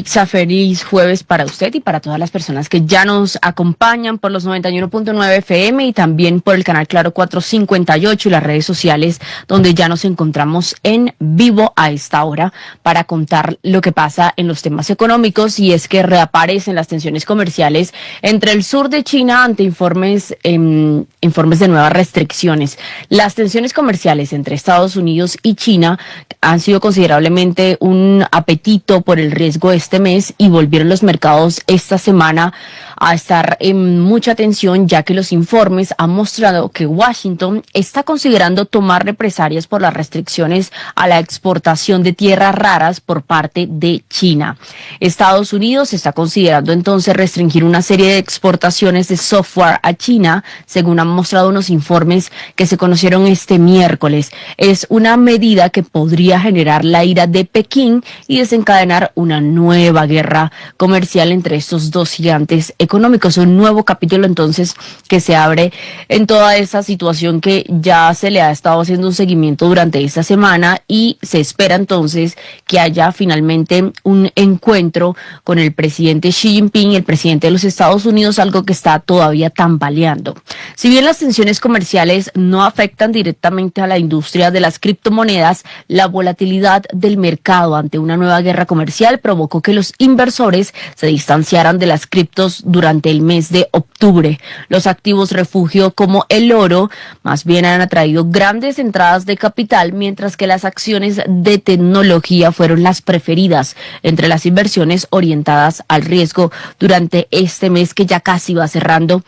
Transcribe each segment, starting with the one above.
Feliz jueves para usted y para todas las personas que ya nos acompañan por los 91.9 FM y también por el canal Claro 458 y las redes sociales, donde ya nos encontramos en vivo a esta hora para contar lo que pasa en los temas económicos. Y es que reaparecen las tensiones comerciales entre el sur de China ante informes de nuevas restricciones. Las tensiones comerciales entre Estados Unidos y China han sido considerablemente un apetito por el riesgo este mes y volvieron los mercados esta semana a estar en mucha tensión, ya que los informes han mostrado que Washington está considerando tomar represalias por las restricciones a la exportación de tierras raras por parte de China. Estados Unidos está considerando entonces restringir una serie de exportaciones de software a China, según han mostrado unos informes que se conocieron este miércoles. Es una medida que podría generar la ira de Pekín y desencadenar una nueva guerra comercial entre estos dos gigantes económicos. Un nuevo capítulo entonces que se abre en toda esta situación que ya se le ha estado haciendo un seguimiento durante esta semana, y se espera entonces que haya finalmente un encuentro con el presidente Xi Jinping, el presidente de los Estados Unidos, algo que está todavía tambaleando. Si bien las tensiones comerciales no afectan directamente a la industria de las criptomonedas, la volatilidad del mercado ante una nueva guerra comercial provocó que los inversores se distanciaran de las criptos durante el mes de octubre. Los activos refugio como el oro más bien han atraído grandes entradas de capital, mientras que las acciones de tecnología fueron las preferidas entre las inversiones orientadas al riesgo durante este mes que ya casi va cerrando,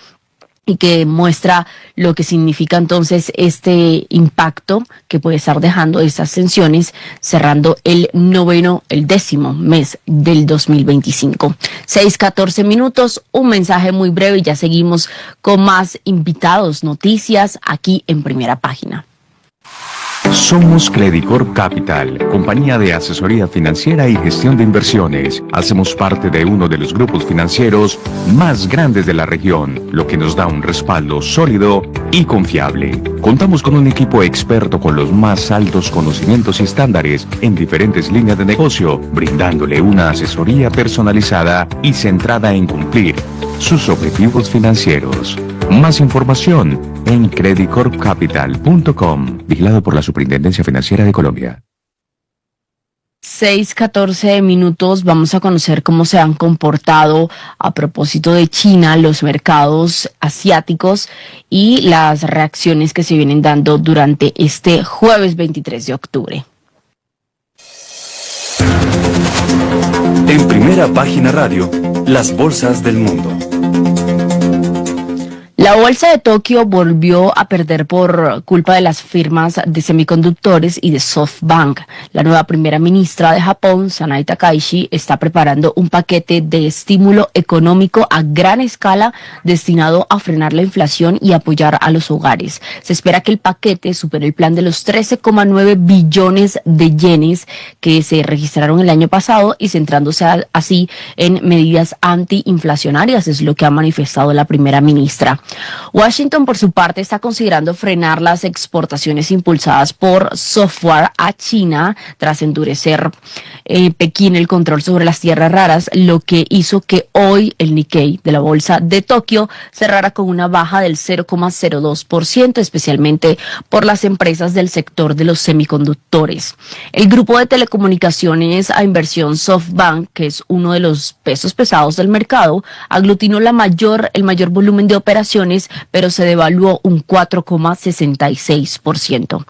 y que muestra lo que significa entonces este impacto que puede estar dejando estas tensiones, cerrando el décimo mes del 2025. 6:14 minutos, un mensaje muy breve y ya seguimos con más invitados, noticias aquí en Primera Página. Somos Credicorp Capital, compañía de asesoría financiera y gestión de inversiones. Hacemos parte de uno de los grupos financieros más grandes de la región, lo que nos da un respaldo sólido y confiable. Contamos con un equipo experto con los más altos conocimientos y estándares en diferentes líneas de negocio, brindándole una asesoría personalizada y centrada en cumplir sus objetivos financieros. Más información en credicorpcapital.com, vigilado por la Superintendencia Financiera de Colombia. 6:14 minutos, vamos a conocer cómo se han comportado a propósito de China los mercados asiáticos y las reacciones que se vienen dando durante este jueves 23 de octubre. En Primera Página Radio, las bolsas del mundo. La bolsa de Tokio volvió a perder por culpa de las firmas de semiconductores y de SoftBank. La nueva primera ministra de Japón, Sanai Takaichi, está preparando un paquete de estímulo económico a gran escala destinado a frenar la inflación y apoyar a los hogares. Se espera que el paquete supere el plan de los 13,9 billones de yenes que se registraron el año pasado, y centrándose así en medidas antiinflacionarias, es lo que ha manifestado la primera ministra. Washington, por su parte, está considerando frenar las exportaciones impulsadas por software a China tras endurecer Pekín el control sobre las tierras raras, lo que hizo que hoy el Nikkei de la bolsa de Tokio cerrara con una baja del 0,02%, especialmente por las empresas del sector de los semiconductores. El grupo de telecomunicaciones a inversión SoftBank, que es uno de los pesos pesados del mercado, aglutinó el mayor volumen de operaciones, pero se devaluó un 4,66%.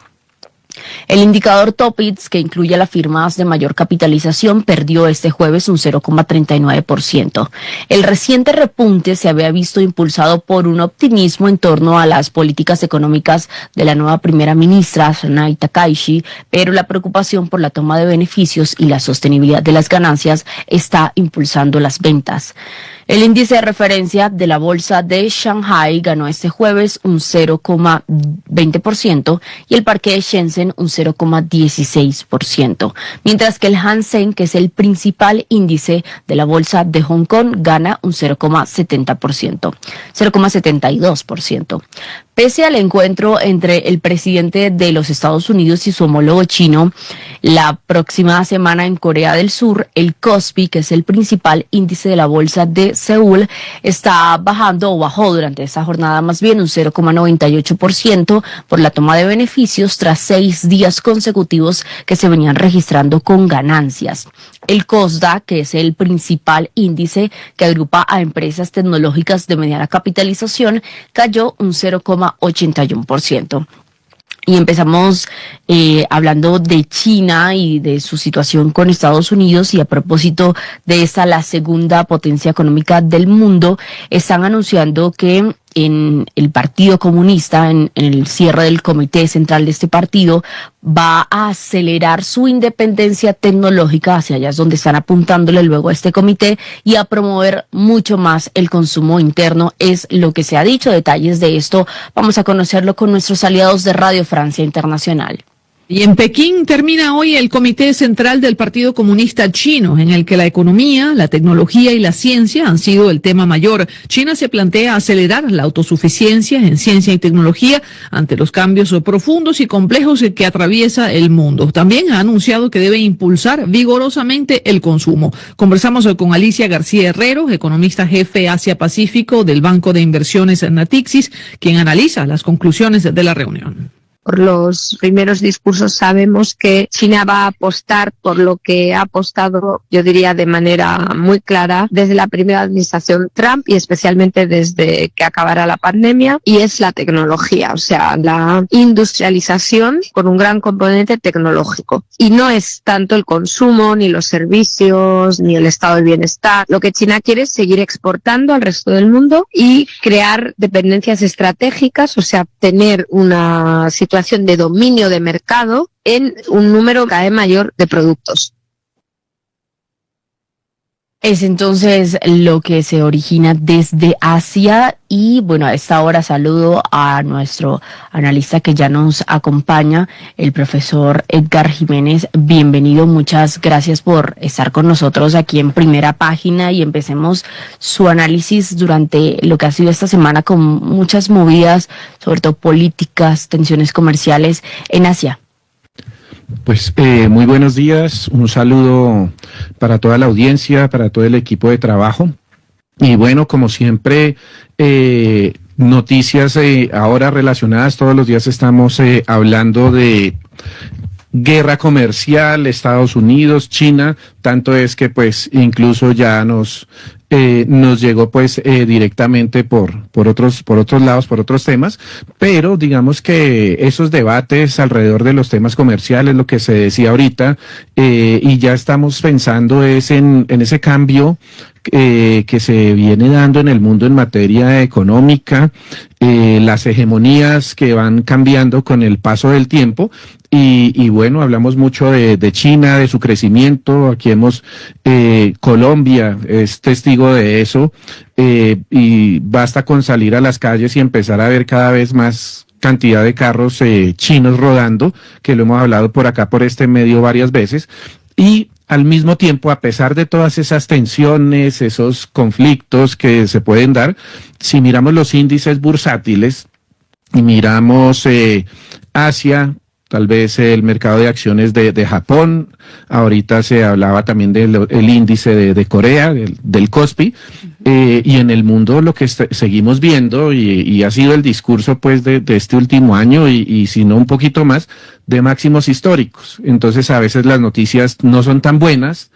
El indicador Topix, que incluye a las firmas de mayor capitalización, perdió este jueves un 0,39%. El reciente repunte se había visto impulsado por un optimismo en torno a las políticas económicas de la nueva primera ministra, Sanai Takaichi, pero la preocupación por la toma de beneficios y la sostenibilidad de las ganancias está impulsando las ventas. El índice de referencia de la bolsa de Shanghai ganó este jueves un 0,20% y el parque de Shenzhen un 0,16%, mientras que el Hang Seng, que es el principal índice de la bolsa de Hong Kong, gana un 0,72%. Pese al encuentro entre el presidente de los Estados Unidos y su homólogo chino, la próxima semana en Corea del Sur, el Kospi, que es el principal índice de la bolsa de Seúl, está bajando o bajó durante esta jornada más bien un 0,98% por la toma de beneficios tras 6 días consecutivos que se venían registrando con ganancias. El Kosdaq, que es el principal índice que agrupa a empresas tecnológicas de mediana capitalización, cayó un 0,81%. Y empezamos hablando de China y de su situación con Estados Unidos, y a propósito de esta, la segunda potencia económica del mundo, están anunciando que en el Partido Comunista, en el cierre del comité central de este partido, va a acelerar su independencia tecnológica, hacia allá es donde están apuntándole luego a este comité, y a promover mucho más el consumo interno, es lo que se ha dicho. Detalles de esto vamos a conocerlo con nuestros aliados de Radio Francia Internacional. Y en Pekín termina hoy el Comité Central del Partido Comunista Chino, en el que la economía, la tecnología y la ciencia han sido el tema mayor. China se plantea acelerar la autosuficiencia en ciencia y tecnología ante los cambios profundos y complejos que atraviesa el mundo. También ha anunciado que debe impulsar vigorosamente el consumo. Conversamos con Alicia García Herrero, economista jefe Asia-Pacífico del Banco de Inversiones Natixis, quien analiza las conclusiones de la reunión. Por los primeros discursos sabemos que China va a apostar por lo que ha apostado, yo diría, de manera muy clara desde la primera administración Trump y especialmente desde que acabara la pandemia, y es la tecnología, o sea, la industrialización con un gran componente tecnológico. Y no es tanto el consumo, ni los servicios, ni el estado de bienestar. Lo que China quiere es seguir exportando al resto del mundo y crear dependencias estratégicas, o sea, tener una situación de dominio de mercado en un número cada vez mayor de productos. Es entonces lo que se origina desde Asia. Y bueno, a esta hora saludo a nuestro analista que ya nos acompaña, el profesor Edgar Jiménez. Bienvenido, muchas gracias por estar con nosotros aquí en Primera Página, y empecemos su análisis durante lo que ha sido esta semana con muchas movidas, sobre todo políticas, tensiones comerciales en Asia. Pues muy buenos días, un saludo para toda la audiencia, para todo el equipo de trabajo. Y bueno, como siempre, noticias ahora relacionadas, todos los días estamos hablando de guerra comercial, Estados Unidos, China, tanto es que pues incluso ya nos llegó pues directamente por otros lados, por otros temas, pero digamos que esos debates alrededor de los temas comerciales, lo que se decía ahorita, y ya estamos pensando es en ese cambio que se viene dando en el mundo en materia económica, las hegemonías que van cambiando con el paso del tiempo. Y bueno, hablamos mucho de China, de su crecimiento. Aquí Colombia es testigo de eso, y basta con salir a las calles y empezar a ver cada vez más cantidad de carros chinos rodando, que lo hemos hablado por acá, por este medio varias veces. Y al mismo tiempo, a pesar de todas esas tensiones, esos conflictos que se pueden dar, si miramos los índices bursátiles y miramos Asia, tal vez el mercado de acciones de Japón, ahorita se hablaba también del índice de Corea, del Kospi, y en el mundo lo que seguimos viendo, y ha sido el discurso pues de este último año, y si no un poquito más, de máximos históricos. Entonces a veces las noticias no son tan buenas,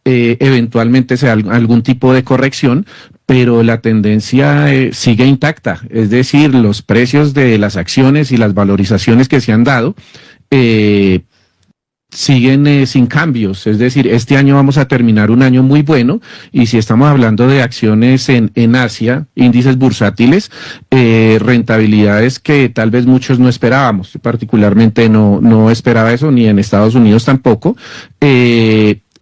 eventualmente se da algún tipo de corrección, pero la tendencia sigue intacta, es decir, los precios de las acciones y las valorizaciones que se han dado siguen sin cambios, es decir, este año vamos a terminar un año muy bueno, y si estamos hablando de acciones en Asia, índices bursátiles, rentabilidades que tal vez muchos no esperábamos, particularmente no esperaba eso, ni en Estados Unidos tampoco.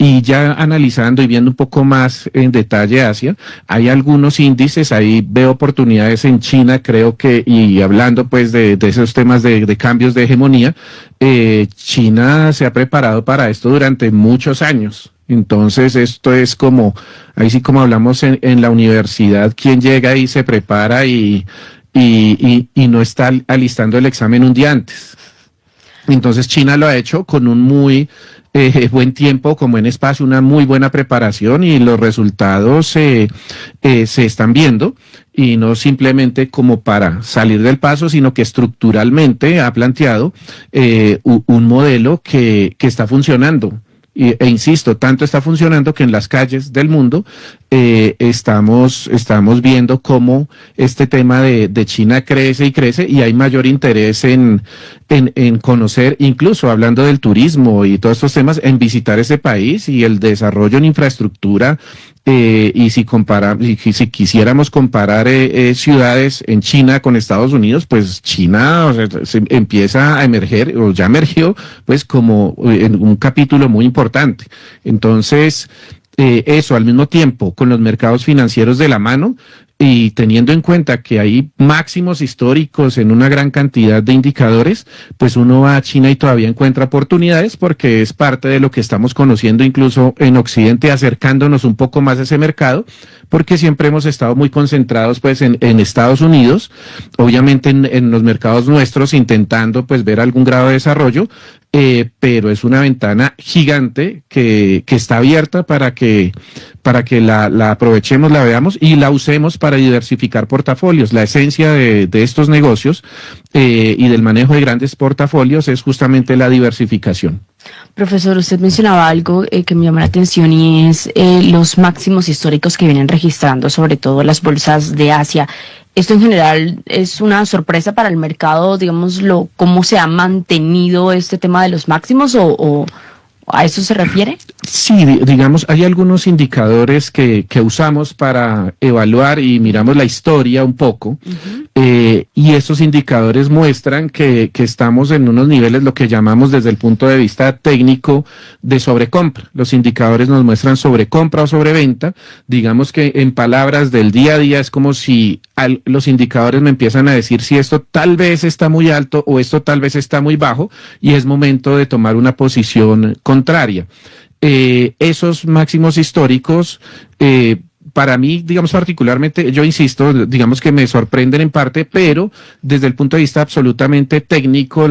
Y ya analizando y viendo un poco más en detalle Asia, hay algunos índices, ahí veo oportunidades en China, creo que, y hablando pues de esos temas de cambios de hegemonía, China se ha preparado para esto durante muchos años. Entonces esto es como, ahí sí como hablamos en la universidad, quien llega y se prepara y y no está alistando el examen un día antes. Entonces China lo ha hecho con un muy buen tiempo, como en espacio, una muy buena preparación, y los resultados se están viendo, y no simplemente como para salir del paso, sino que estructuralmente ha planteado un modelo que está funcionando. E insisto, tanto está funcionando que en las calles del mundo estamos viendo cómo este tema de China crece y crece, y hay mayor interés en conocer, incluso hablando del turismo y todos estos temas, en visitar ese país y el desarrollo en infraestructura. Y si quisiéramos comparar ciudades en China con Estados Unidos, pues China, o sea, se empieza a emerger, o ya emergió, pues como en un capítulo muy importante. Entonces, eso al mismo tiempo, con los mercados financieros de la mano, y teniendo en cuenta que hay máximos históricos en una gran cantidad de indicadores, pues uno va a China y todavía encuentra oportunidades, porque es parte de lo que estamos conociendo incluso en Occidente, acercándonos un poco más a ese mercado, porque siempre hemos estado muy concentrados pues en Estados Unidos, obviamente en los mercados nuestros, intentando pues ver algún grado de desarrollo, pero es una ventana gigante que está abierta para que la aprovechemos, la veamos y la usemos para diversificar portafolios. La esencia de estos negocios y del manejo de grandes portafolios es justamente la diversificación. Profesor, usted mencionaba algo que me llama la atención, y es los máximos históricos que vienen registrando, sobre todo las bolsas de Asia. ¿Esto en general es una sorpresa para el mercado, digámoslo, cómo se ha mantenido este tema de los máximos, o a eso se refiere? Sí, digamos, hay algunos indicadores que usamos para evaluar y miramos la historia un poco, y esos indicadores muestran que estamos en unos niveles, lo que llamamos desde el punto de vista técnico, de sobrecompra. Los indicadores nos muestran sobrecompra o sobreventa. Digamos que en palabras del día a día es como si los indicadores me empiezan a decir si esto tal vez está muy alto o esto tal vez está muy bajo, y es momento de tomar una posición contraria. Esos máximos históricos, para mí, digamos particularmente, yo insisto, digamos que me sorprenden en parte, pero desde el punto de vista absolutamente técnico,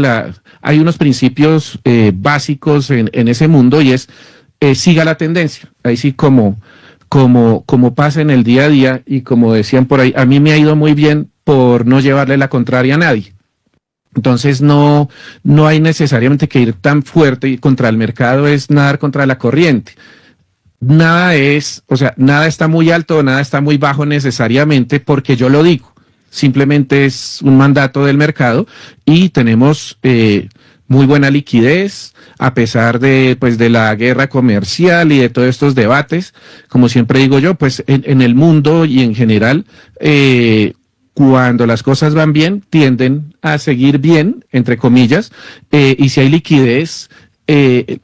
hay unos principios básicos en ese mundo, y es siga la tendencia. Ahí sí, como pasa en el día a día, y como decían por ahí, a mí me ha ido muy bien por no llevarle la contraria a nadie. Entonces no hay necesariamente que ir tan fuerte contra el mercado, es nadar contra la corriente. Nada está muy alto o nada está muy bajo necesariamente porque yo lo digo. Simplemente es un mandato del mercado, y tenemos muy buena liquidez, a pesar de la guerra comercial y de todos estos debates. Como siempre digo yo, pues en el mundo y en general, cuando las cosas van bien, tienden a seguir bien, entre comillas, y si hay liquidez,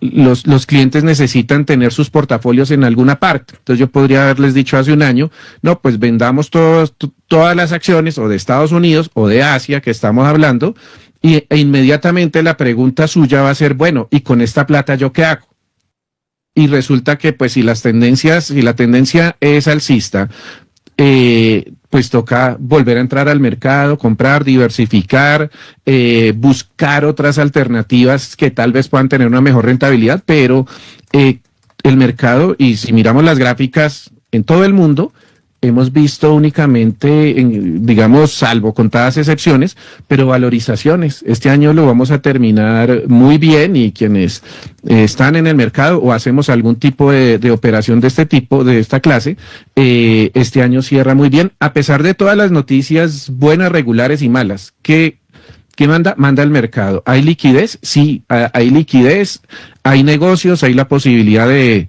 los clientes necesitan tener sus portafolios en alguna parte. Entonces yo podría haberles dicho hace un año, no, pues vendamos todas las acciones, o de Estados Unidos o de Asia que estamos hablando, e inmediatamente la pregunta suya va a ser, bueno, ¿y con esta plata yo qué hago? Y resulta que pues si la tendencia es alcista, pues toca volver a entrar al mercado, comprar, diversificar, buscar otras alternativas que tal vez puedan tener una mejor rentabilidad, pero el mercado, y si miramos las gráficas en todo el mundo, hemos visto únicamente, digamos, salvo contadas excepciones, pero valorizaciones. Este año lo vamos a terminar muy bien, y quienes están en el mercado o hacemos algún tipo de operación de este tipo, de esta clase, este año cierra muy bien, a pesar de todas las noticias buenas, regulares y malas. ¿Qué manda el mercado? ¿Hay liquidez? Sí, hay liquidez, hay negocios, hay la posibilidad de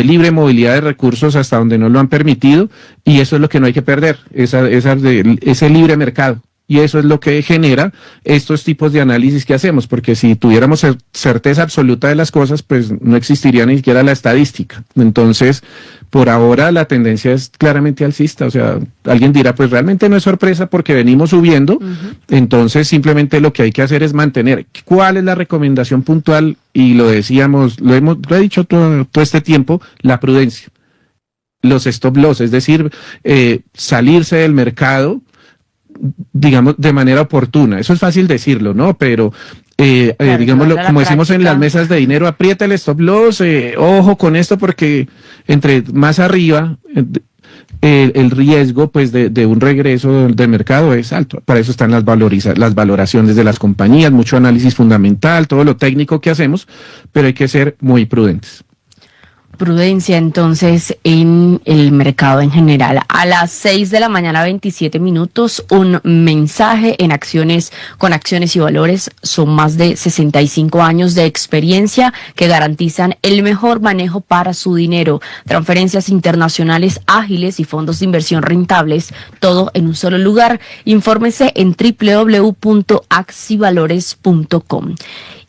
libre movilidad de recursos hasta donde no lo han permitido, y eso es lo que no hay que perder, ese libre mercado. Y eso es lo que genera estos tipos de análisis que hacemos, porque si tuviéramos certeza absoluta de las cosas, pues no existiría ni siquiera la estadística. Entonces, por ahora la tendencia es claramente alcista. O sea, alguien dirá, pues realmente no es sorpresa porque venimos subiendo. Entonces simplemente lo que hay que hacer es mantener. ¿Cuál es la recomendación puntual? Y lo decíamos, lo he dicho todo este tiempo, la prudencia. Los stop loss, es decir, salirse del mercado digamos, de manera oportuna. Eso es fácil decirlo, ¿no? Pero, Claro, digámoslo, llevarlo a la como decimos en práctica. las mesas de dinero, aprieta el stop loss, ojo con esto porque entre más arriba, el riesgo pues de un regreso del mercado es alto. Para eso están las valoraciones de las compañías, mucho análisis fundamental, todo lo técnico que hacemos, pero hay que ser muy prudentes. Prudencia entonces en el mercado en general. A las 6 de la mañana, 27 minutos, un mensaje en acciones, con Acciones y Valores. Son más de 65 años de experiencia que garantizan el mejor manejo para su dinero. Transferencias internacionales ágiles y fondos de inversión rentables, todo en un solo lugar. Infórmese en www.axivalores.com.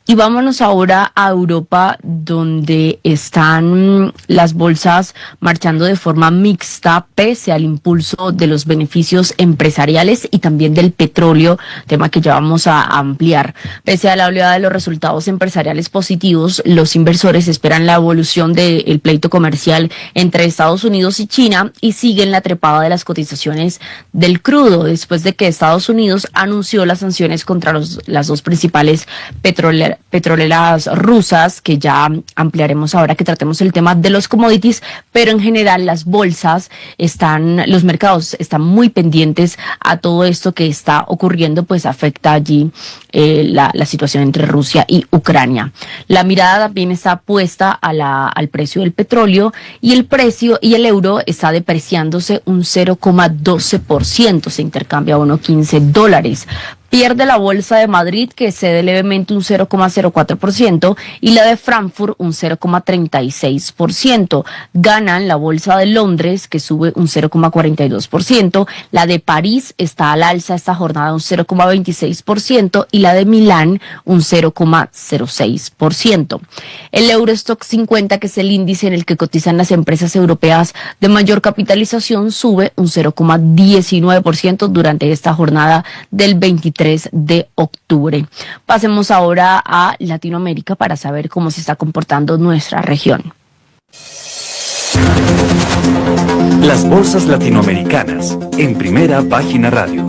Y vámonos ahora a Europa, donde están las bolsas marchando de forma mixta, pese al impulso de los beneficios empresariales y también del petróleo, tema que ya vamos a ampliar. Pese a la oleada de los resultados empresariales positivos, los inversores esperan la evolución del pleito comercial entre Estados Unidos y China y siguen la trepada de las cotizaciones del crudo, después de que Estados Unidos anunció las sanciones contra las dos principales petroleras rusas, que ya ampliaremos ahora que tratemos el tema de los commodities, pero en general las bolsas los mercados están muy pendientes a todo esto que está ocurriendo, pues afecta allí la situación entre Rusia y Ucrania. La mirada también está puesta al precio del petróleo, y el euro está depreciándose un 0,12%, se intercambia a $1.15. Pierde la bolsa de Madrid, que cede levemente un 0,04%, y la de Frankfurt un 0,36%. Ganan la bolsa de Londres, que sube un 0,42%. La de París está al alza esta jornada un 0,26%, y la de Milán un 0,06%. El Eurostock 50, que es el índice en el que cotizan las empresas europeas de mayor capitalización, sube un 0,19% durante esta jornada del 23 de octubre. Pasemos ahora a Latinoamérica para saber cómo se está comportando nuestra región. Las bolsas latinoamericanas en Primera Página Radio.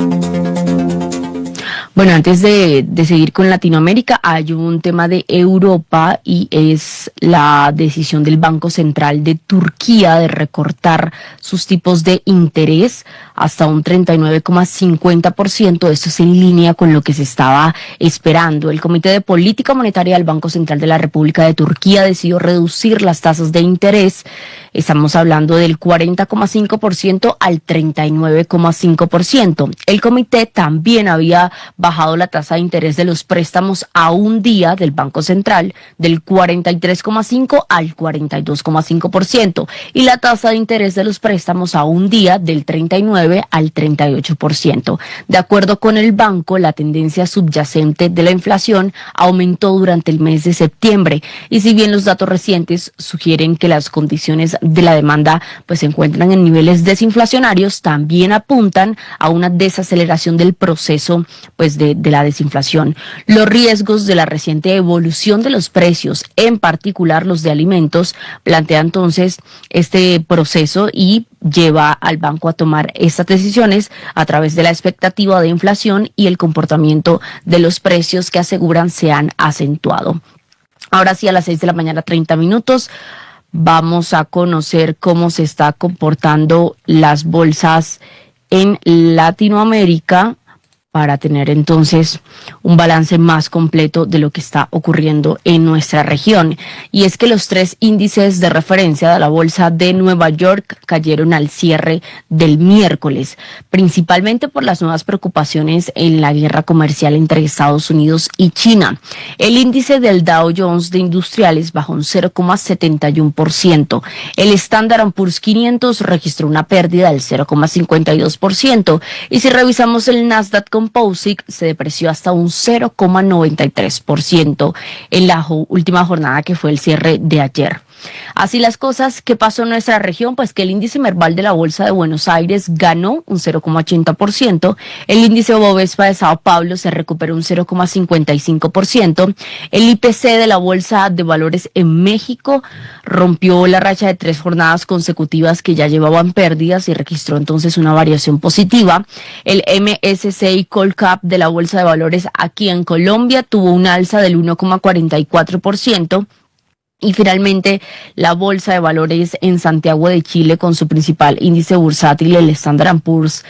Bueno, antes de seguir con Latinoamérica, hay un tema de Europa, y es la decisión del Banco Central de Turquía de recortar sus tipos de interés hasta un 39,50%. Esto es en línea con lo que se estaba esperando. El Comité de Política Monetaria del Banco Central de la República de Turquía decidió reducir las tasas de interés. Estamos hablando del 40,5% al 39,5%. El comité también había bajado la tasa de interés de los préstamos a un día del Banco Central del 43,5% al 42,5%, y la tasa de interés de los préstamos a un día del 39% al 38%. De acuerdo con el banco, la tendencia subyacente de la inflación aumentó durante el mes de septiembre, y si bien los datos recientes sugieren que las condiciones de la demanda pues se encuentran en niveles desinflacionarios, también apuntan a una desaceleración del proceso pues de la desinflación. Los riesgos de la reciente evolución de los precios, en particular los de alimentos, plantea entonces este proceso y lleva al banco a tomar estas decisiones a través de la expectativa de inflación y el comportamiento de los precios, que aseguran se han acentuado. Ahora sí, a las 6 de la mañana, 30 minutos, vamos a conocer cómo se está comportando las bolsas en Latinoamérica, para tener entonces un balance más completo de lo que está ocurriendo en nuestra región. Y es que los tres índices de referencia de la bolsa de Nueva York cayeron al cierre del miércoles, principalmente por las nuevas preocupaciones en la guerra comercial entre Estados Unidos y China. El índice del Dow Jones de Industriales bajó un 0,71%. El Standard & Poor's 500 registró una pérdida del 0,52%. Y si revisamos el Nasdaq Composite, se depreció hasta un 0,93% en la última jornada, que fue el cierre de ayer. Así las cosas, ¿qué pasó en nuestra región? Pues que el índice Merval de la Bolsa de Buenos Aires ganó un 0,80%, el índice Bovespa de Sao Paulo se recuperó un 0,55%, el IPC de la Bolsa de Valores en México rompió la racha de 3 jornadas consecutivas que ya llevaban pérdidas y registró entonces una variación positiva. El MSCI Colcap de la Bolsa de Valores aquí en Colombia tuvo un alza del 1,44%. Y finalmente, la Bolsa de Valores en Santiago de Chile, con su principal índice bursátil, el Standard & Poor's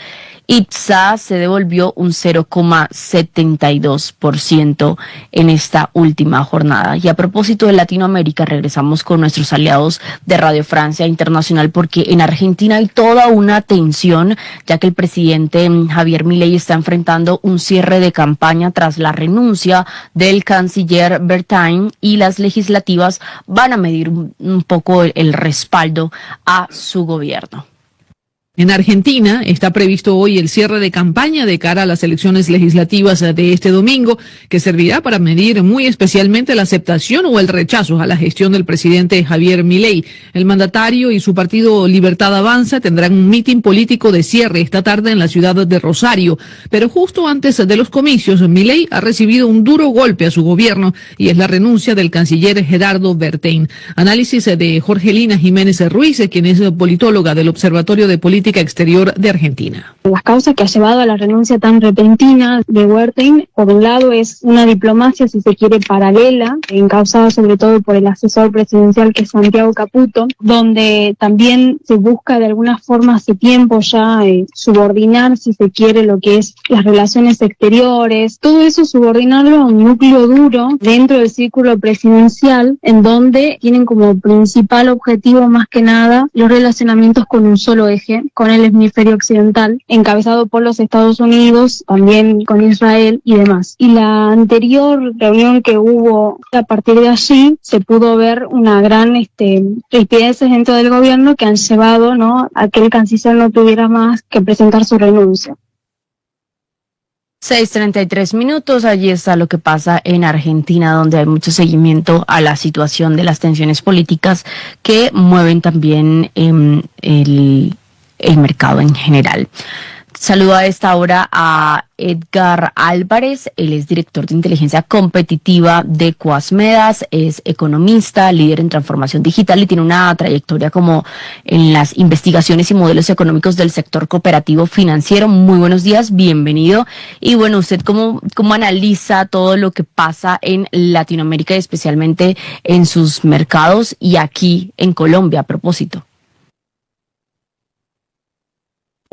IPSA, se devolvió un 0,72% en esta última jornada. Y a propósito de Latinoamérica, regresamos con nuestros aliados de Radio Francia Internacional, porque en Argentina hay toda una tensión, ya que el presidente Javier Milei está enfrentando un cierre de campaña tras la renuncia del canciller Bertain, y las legislativas van a medir un poco el respaldo a su gobierno. En Argentina está previsto hoy el cierre de campaña de cara a las elecciones legislativas de este domingo, que servirá para medir muy especialmente la aceptación o el rechazo a la gestión del presidente Javier Milei. El mandatario y su partido Libertad Avanza tendrán un mitin político de cierre esta tarde en la ciudad de Rosario. Pero justo antes de los comicios, Milei ha recibido un duro golpe a su gobierno, y es la renuncia del canciller Gerardo Bertain. Análisis de Jorgelina Jiménez Ruiz, quien es politóloga del Observatorio de Política Exterior de Argentina. Las causas que ha llevado a la renuncia tan repentina de Bertain, por un lado, es una diplomacia, si se quiere, paralela, encausada sobre todo por el asesor presidencial, que es Santiago Caputo, donde también se busca de alguna forma hace tiempo ya subordinar, si se quiere, lo que es las relaciones exteriores, todo eso subordinarlo a un núcleo duro dentro del círculo presidencial, en donde tienen como principal objetivo más que nada los relacionamientos con un solo eje, con el hemisferio occidental, encabezado por los Estados Unidos, también con Israel y demás. Y la anterior reunión que hubo, a partir de allí, se pudo ver una gran rispideces dentro del gobierno que han llevado, ¿no?, a que el canciller no tuviera más que presentar su renuncia. 6:33. Allí está lo que pasa en Argentina, donde hay mucho seguimiento a la situación de las tensiones políticas que mueven también el mercado en general. Saludo a esta hora a Edgar Álvarez, él es director de inteligencia competitiva de Coasmedas, es economista, líder en transformación digital y tiene una trayectoria como en las investigaciones y modelos económicos del sector cooperativo financiero. Muy buenos días, bienvenido. Y bueno, ¿usted cómo analiza todo lo que pasa en Latinoamérica y especialmente en sus mercados y aquí en Colombia a propósito?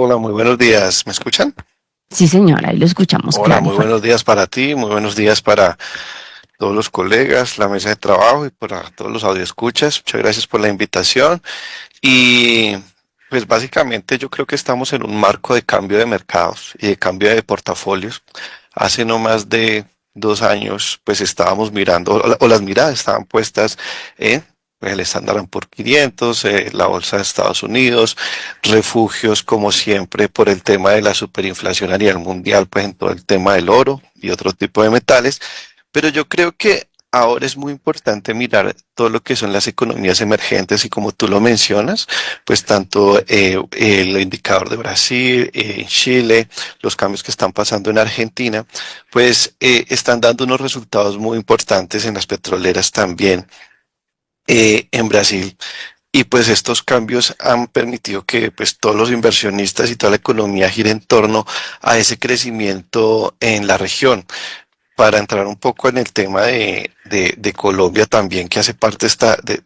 Hola, muy buenos días. ¿Me escuchan? Sí, señora, ahí lo escuchamos. Hola, claro. muy buenos días para ti, muy buenos días para todos los colegas, la mesa de trabajo y para todos los audioescuchas. Muchas gracias por la invitación. Y pues básicamente yo creo que estamos en un marco de cambio de mercados y de cambio de portafolios. Hace no más de 2 años pues estábamos mirando, o las miradas estaban puestas en pues el Standard & Poor's 500, la bolsa de Estados Unidos, refugios como siempre por el tema de la superinflación a nivel mundial, pues en todo el tema del oro y otro tipo de metales. Pero yo creo que ahora es muy importante mirar todo lo que son las economías emergentes y como tú lo mencionas, pues tanto el indicador de Brasil, Chile, los cambios que están pasando en Argentina, pues están dando unos resultados muy importantes en las petroleras también. En Brasil, y pues estos cambios han permitido que pues todos los inversionistas y toda la economía gire en torno a ese crecimiento en la región. Para entrar un poco en el tema de Colombia también, que hace parte de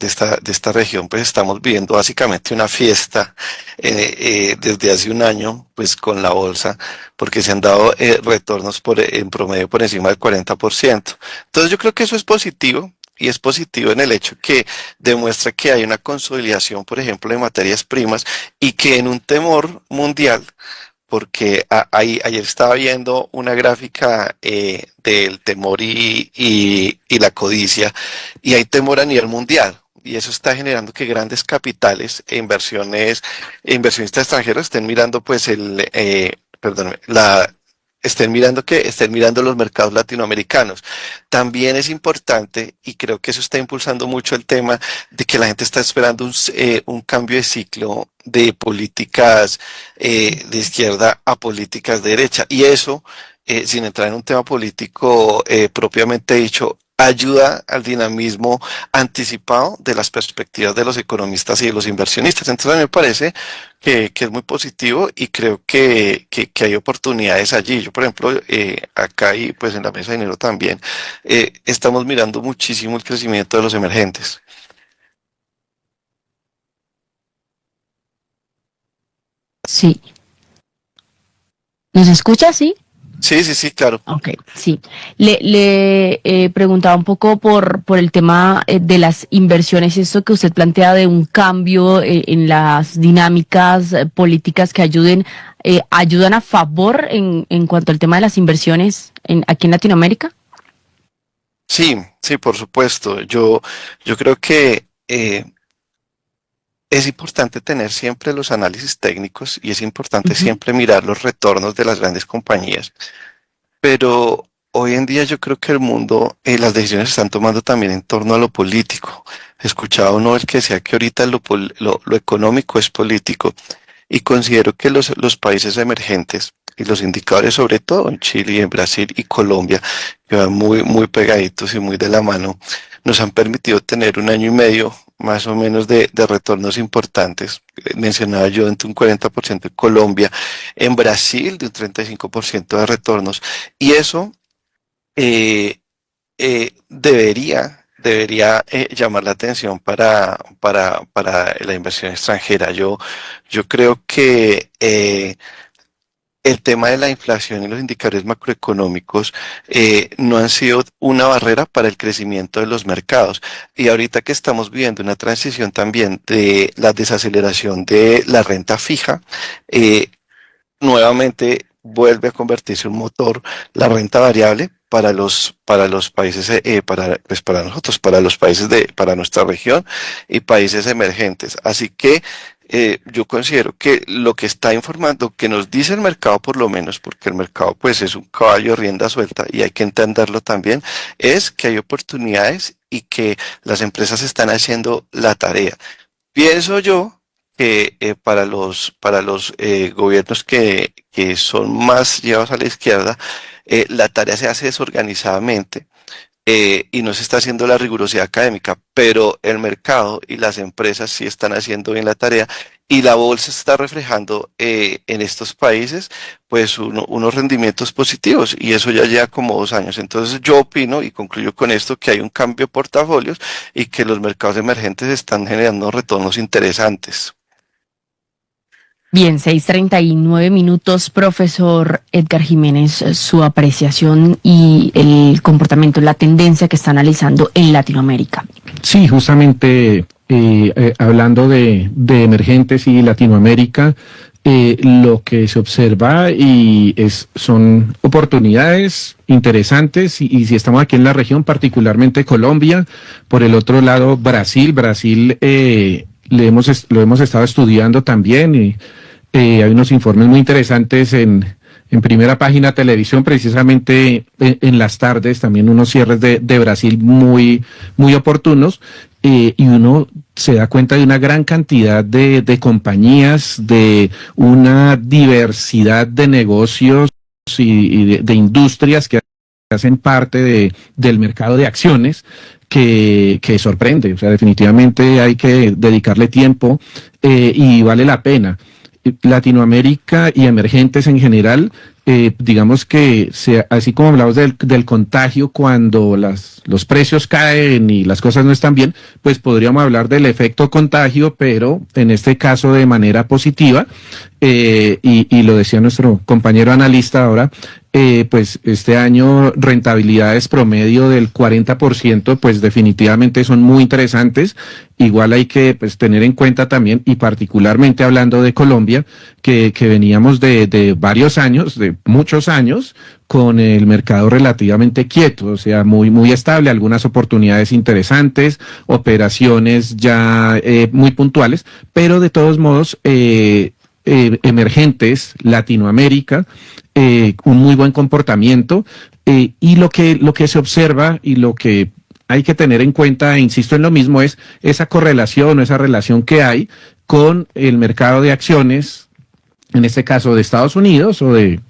esta región, pues estamos viviendo básicamente una fiesta desde hace un año, pues con la bolsa, porque se han dado retornos en promedio por encima del 40%. Entonces yo creo que eso es positivo. Y es positivo en el hecho que demuestra que hay una consolidación, por ejemplo, de materias primas y que en un temor mundial, porque ayer estaba viendo una gráfica del temor y la codicia, y hay temor a nivel mundial. Y eso está generando que grandes capitales e inversionistas extranjeros estén mirando pues estén mirando los mercados latinoamericanos. También es importante, y creo que eso está impulsando mucho el tema de que la gente está esperando un cambio de ciclo de políticas de izquierda a políticas de derecha. Y eso, sin entrar en un tema político propiamente dicho, ayuda al dinamismo anticipado de las perspectivas de los economistas y de los inversionistas. Entonces a mí me parece que es muy positivo y creo que hay oportunidades allí. Yo, por ejemplo, acá y pues en la mesa de dinero también, estamos mirando muchísimo el crecimiento de los emergentes. Sí. ¿Nos escucha? Sí. Sí, claro. Ok, sí. Le preguntaba un poco por el tema de las inversiones, esto que usted plantea de un cambio en las dinámicas políticas que ayudan a favor en cuanto al tema de las inversiones aquí en Latinoamérica. Sí, por supuesto. Yo creo que es importante tener siempre los análisis técnicos y es importante siempre mirar los retornos de las grandes compañías. Pero hoy en día yo creo que el mundo, las decisiones se están tomando también en torno a lo político. Escuchaba uno el que decía que ahorita lo económico es político y considero que los países emergentes y los indicadores, sobre todo en Chile y en Brasil y Colombia, que van muy pegaditos y muy de la mano, nos han permitido tener 1 año y medio más o menos de retornos importantes. Mencionaba yo entre un 40% en Colombia, en Brasil de un 35% de retornos. Y eso debería llamar la atención para la inversión extranjera. Yo creo que el tema de la inflación y los indicadores macroeconómicos no han sido una barrera para el crecimiento de los mercados. Y ahorita que estamos viviendo una transición también de la desaceleración de la renta fija, nuevamente vuelve a convertirse en un motor la renta variable para los países, para nosotros, para nuestra región y países emergentes. Así que yo considero que lo que está informando, que nos dice el mercado por lo menos, porque el mercado pues es un caballo de rienda suelta y hay que entenderlo también, es que hay oportunidades y que las empresas están haciendo la tarea. Pienso yo que para los gobiernos que son más llevados a la izquierda, la tarea se hace desorganizadamente y no se está haciendo la rigurosidad académica, pero el mercado y las empresas sí están haciendo bien la tarea y la bolsa está reflejando en estos países pues unos rendimientos positivos y eso ya lleva como 2 años. Entonces yo opino y concluyo con esto que hay un cambio de portafolios y que los mercados emergentes están generando retornos interesantes. Bien, 6:39, profesor Edgar Jiménez, su apreciación y el comportamiento, la tendencia que está analizando en Latinoamérica. Sí, justamente hablando de emergentes y Latinoamérica, lo que se observa son oportunidades interesantes y si estamos aquí en la región, particularmente Colombia, por el otro lado Brasil lo hemos estado estudiando también y hay unos informes muy interesantes en Primera Página Televisión, precisamente en las tardes, también unos cierres de Brasil muy oportunos, y uno se da cuenta de una gran cantidad de compañías, de una diversidad de negocios y de industrias que hacen parte del mercado de acciones que sorprende. O sea, definitivamente hay que dedicarle tiempo y vale la pena. Latinoamérica y emergentes en general, digamos que así como hablamos del contagio cuando los precios caen y las cosas no están bien, pues podríamos hablar del efecto contagio, pero en este caso de manera positiva, y lo decía nuestro compañero analista ahora, pues este año rentabilidades promedio del 40%, pues definitivamente son muy interesantes. Igual hay que pues tener en cuenta también, y particularmente hablando de Colombia, que veníamos de varios años, de muchos años, con el mercado relativamente quieto, o sea, muy estable, algunas oportunidades interesantes, operaciones ya muy puntuales, pero de todos modos, emergentes, Latinoamérica, un muy buen comportamiento, y lo que se observa y lo que hay que tener en cuenta, e insisto en lo mismo, es esa correlación o esa relación que hay con el mercado de acciones, en este caso de Estados Unidos o de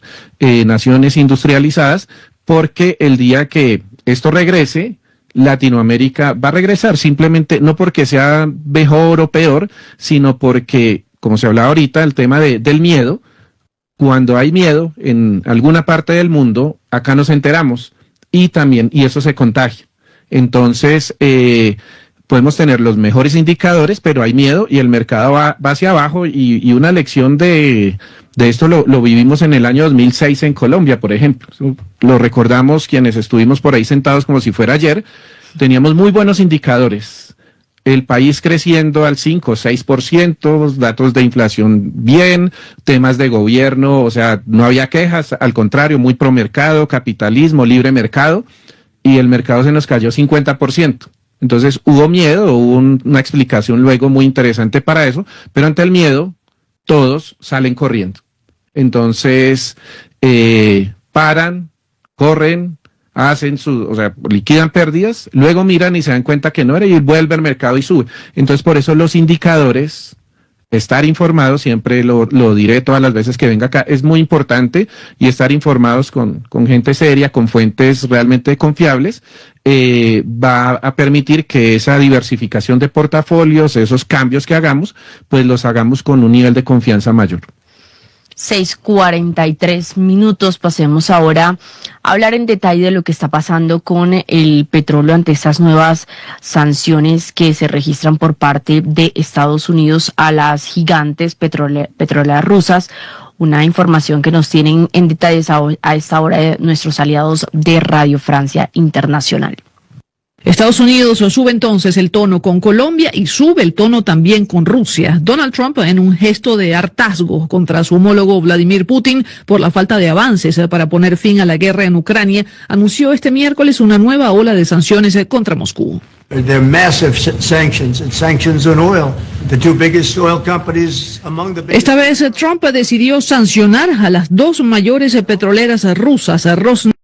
naciones industrializadas, porque el día que esto regrese, Latinoamérica va a regresar, simplemente no porque sea mejor o peor, sino porque, como se hablaba ahorita, el tema del miedo. Cuando hay miedo en alguna parte del mundo, acá nos enteramos y eso se contagia. Entonces, podemos tener los mejores indicadores, pero hay miedo y el mercado va hacia abajo, y una lección de esto lo vivimos en el año 2006 en Colombia, por ejemplo. Lo recordamos quienes estuvimos por ahí sentados como si fuera ayer. Teníamos muy buenos indicadores. El país creciendo al 5 o 6%, datos de inflación bien, temas de gobierno, o sea, no había quejas, al contrario, muy pro mercado, capitalismo, libre mercado, y el mercado se nos cayó 50%. Entonces hubo miedo, hubo una explicación luego muy interesante para eso, pero ante el miedo todos salen corriendo. Entonces paran, corren, liquidan pérdidas, luego miran y se dan cuenta que no era, y vuelve al mercado y sube. Entonces por eso los indicadores, estar informados, siempre lo diré todas las veces que venga acá, es muy importante, y estar informados con gente seria, con fuentes realmente confiables, va a permitir que esa diversificación de portafolios, esos cambios que hagamos, pues los hagamos con un nivel de confianza mayor. 6:43. Pasemos ahora a hablar en detalle de lo que está pasando con el petróleo ante estas nuevas sanciones que se registran por parte de Estados Unidos a las gigantes petroleras rusas. Una información que nos tienen en detalles a esta hora de nuestros aliados de Radio Francia Internacional. Estados Unidos sube entonces el tono con Colombia y sube el tono también con Rusia. Donald Trump, en un gesto de hartazgo contra su homólogo Vladimir Putin por la falta de avances para poner fin a la guerra en Ucrania, anunció este miércoles una nueva ola de sanciones contra Moscú. There are massive sanctions on oil. The two biggest oil companies among the biggest... Esta vez Trump decidió sancionar a las dos mayores petroleras rusas, Rosneft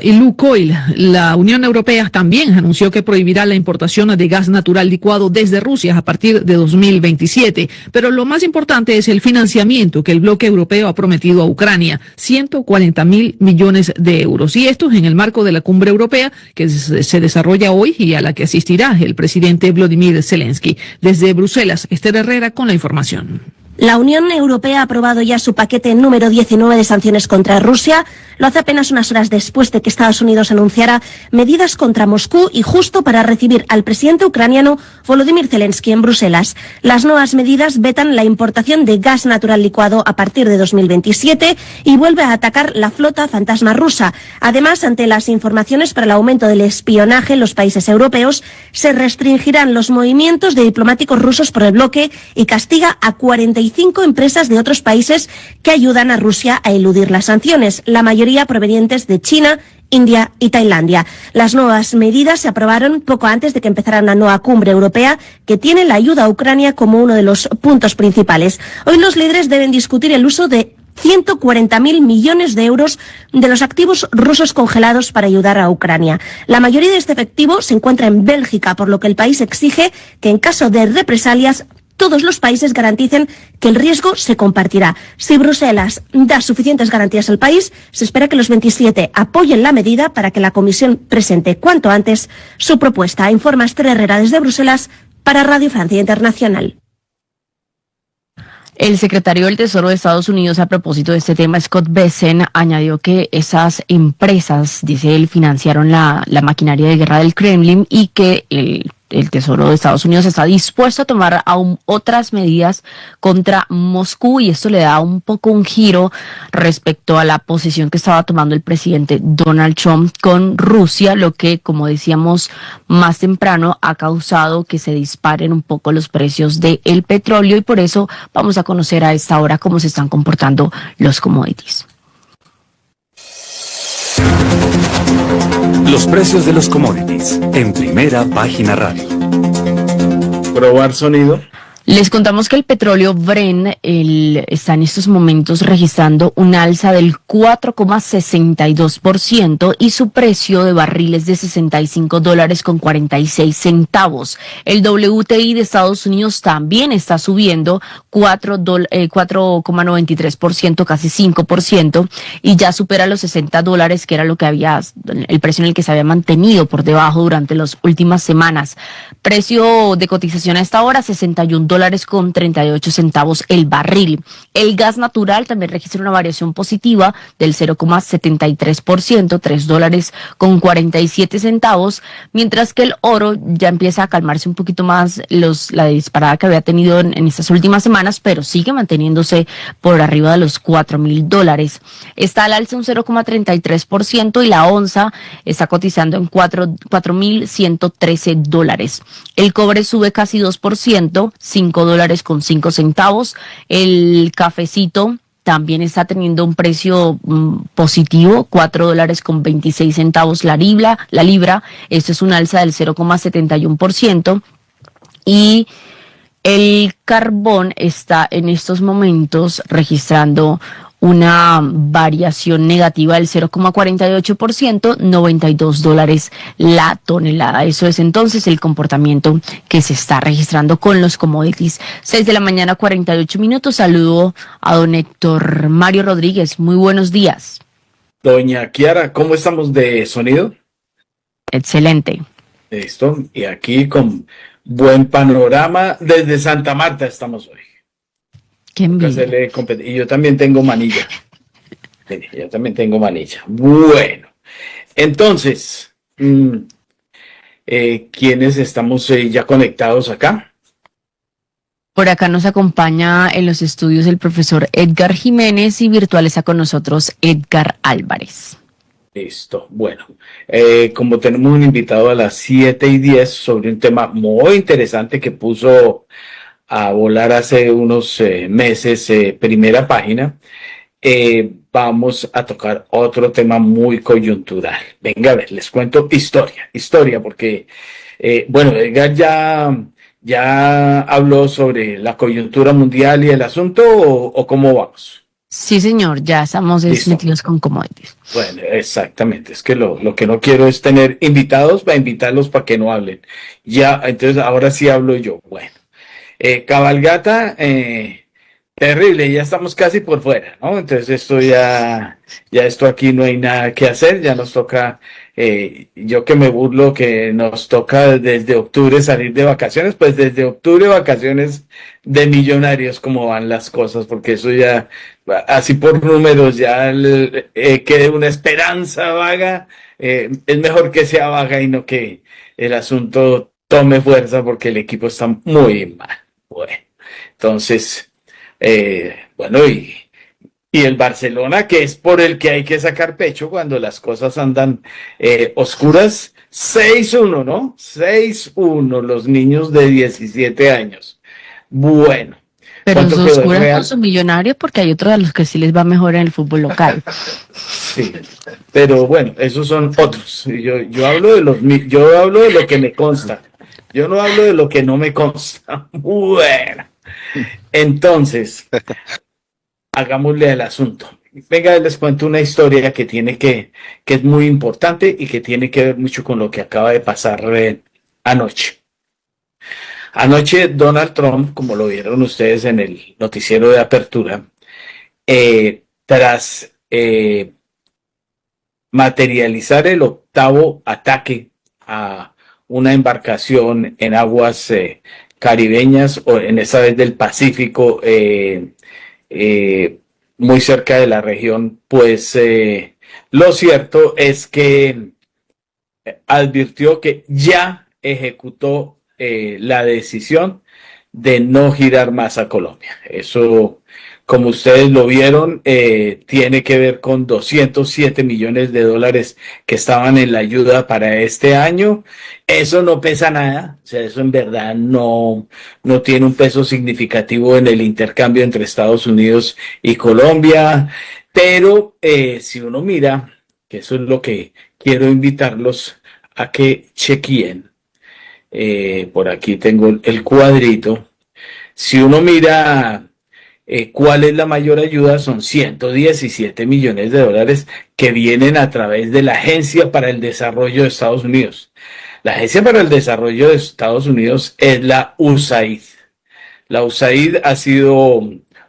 y Lukoil. La Unión Europea también anunció que prohibirá la importación de gas natural licuado desde Rusia a partir de 2027. Pero lo más importante es el financiamiento que el bloque europeo ha prometido a Ucrania, 140.000 millones de euros. Y esto es en el marco de la cumbre europea que se desarrolla hoy y a la que asistirá el presidente Volodymyr Zelensky. Desde Bruselas, Esther Herrera con la información. La Unión Europea ha aprobado ya su paquete número 19 de sanciones contra Rusia. Lo hace apenas unas horas después de que Estados Unidos anunciara medidas contra Moscú y justo para recibir al presidente ucraniano Volodymyr Zelensky en Bruselas. Las nuevas medidas vetan la importación de gas natural licuado a partir de 2027 y vuelve a atacar la flota fantasma rusa. Además, ante las informaciones para el aumento del espionaje en los países europeos, se restringirán los movimientos de diplomáticos rusos por el bloque y castiga a 45 empresas de otros países que ayudan a Rusia a eludir las sanciones, la mayoría provenientes de China, India y Tailandia. Las nuevas medidas se aprobaron poco antes de que empezara una nueva cumbre europea que tiene la ayuda a Ucrania como uno de los puntos principales. Hoy los líderes deben discutir el uso de 140.000 millones de euros de los activos rusos congelados para ayudar a Ucrania. La mayoría de este efectivo se encuentra en Bélgica, por lo que el país exige que en caso de represalias todos los países garanticen que el riesgo se compartirá. Si Bruselas da suficientes garantías al país, se espera que los 27 apoyen la medida para que la Comisión presente cuanto antes su propuesta. Informa Esther Herrera desde Bruselas para Radio Francia Internacional. El secretario del Tesoro de Estados Unidos, a propósito de este tema, Scott Bessent, añadió que esas empresas, dice él, financiaron la maquinaria de guerra del Kremlin y que el Tesoro de Estados Unidos está dispuesto a tomar aún otras medidas contra Moscú, y esto le da un poco un giro respecto a la posición que estaba tomando el presidente Donald Trump con Rusia, lo que, como decíamos más temprano, ha causado que se disparen un poco los precios del petróleo, y por eso vamos a conocer a esta hora cómo se están comportando los commodities. Los precios de los commodities en Primera Página Radio. Probar sonido. Les contamos que el petróleo Brent está en estos momentos registrando un alza del 4,62% y su precio de barril es de $65.46. El WTI de Estados Unidos también está subiendo 4,93%, casi 5%, y ya supera los $60, que era lo que el precio en el que se había mantenido por debajo durante las últimas semanas. Precio de cotización a esta hora, $61.38 el barril. El gas natural también registra una variación positiva del 0,73%, $3.47, mientras que el oro ya empieza a calmarse un poquito más la disparada que había tenido en estas últimas semanas, pero sigue manteniéndose por arriba de los $4,000. Está al alza un 0,33% y la onza está cotizando en $4,113. El cobre sube casi 2%, $5.05. El cafecito también está teniendo un precio positivo, $4.26 la libra. Esto es un alza del 0,71%. Y el carbón está en estos momentos registrando una variación negativa del 0,48%, $92 la tonelada. Eso es entonces el comportamiento que se está registrando con los commodities. 6:48 a.m. Saludo a don Héctor Mario Rodríguez. Muy buenos días. Doña Kiara, ¿cómo estamos de sonido? Excelente. Listo. Y aquí con buen panorama desde Santa Marta estamos hoy. Qué envidia. Y yo también tengo manilla. Bueno, entonces, ¿quiénes estamos ya conectados acá? Por acá nos acompaña en los estudios el profesor Edgar Jiménez y virtual está con nosotros Edgar Álvarez. Listo. Bueno, como tenemos un invitado a las 7:10 sobre un tema muy interesante que puso a volar hace unos meses, Primera Página, vamos a tocar otro tema muy coyuntural. Venga, a ver, les cuento historia, porque, bueno, Edgar ya habló sobre la coyuntura mundial y el asunto, ¿o cómo vamos? Sí, señor, ya estamos metidos con commodities. Bueno, exactamente, es que lo que no quiero es tener invitados para invitarlos para que no hablen. Ya, entonces ahora sí hablo yo. Bueno. Cabalgata, terrible, ya estamos casi por fuera, ¿no? Entonces esto aquí no hay nada que hacer, ya nos toca, yo que me burlo que nos toca desde octubre salir de vacaciones, pues desde octubre vacaciones de millonarios, como van las cosas, porque eso ya, así por números, ya quede una esperanza vaga, es mejor que sea vaga y no que el asunto tome fuerza porque el equipo está muy mal. Bueno, entonces, bueno, y el Barcelona, que es por el que hay que sacar pecho cuando las cosas andan oscuras, 6-1, ¿no? 6-1, los niños de 17 años. Bueno. Pero los oscuras con su millonario porque hay otros a los que sí les va mejor en el fútbol local. Sí, pero bueno, esos son otros. Yo hablo de lo que me consta. Yo no hablo de lo que no me consta. Bueno, entonces, hagámosle al asunto. Venga, les cuento una historia que es muy importante y que tiene que ver mucho con lo que acaba de pasar anoche. Anoche Donald Trump, como lo vieron ustedes en el noticiero de apertura, tras materializar el octavo ataque a una embarcación en aguas caribeñas, o en esta vez del Pacífico, muy cerca de la región, pues lo cierto es que advirtió que ya ejecutó la decisión de no girar más a Colombia. Eso, como ustedes lo vieron, tiene que ver con $207 millones que estaban en la ayuda para este año. Eso no pesa nada, o sea, eso en verdad no tiene un peso significativo en el intercambio entre Estados Unidos y Colombia, pero si uno mira, que eso es lo que quiero invitarlos a que chequeen, por aquí tengo el cuadrito. Si uno mira cuál es la mayor ayuda, son 117 millones de dólares que vienen a través de la Agencia para el Desarrollo de Estados Unidos. La Agencia para el Desarrollo de Estados Unidos es la USAID. La USAID ha sido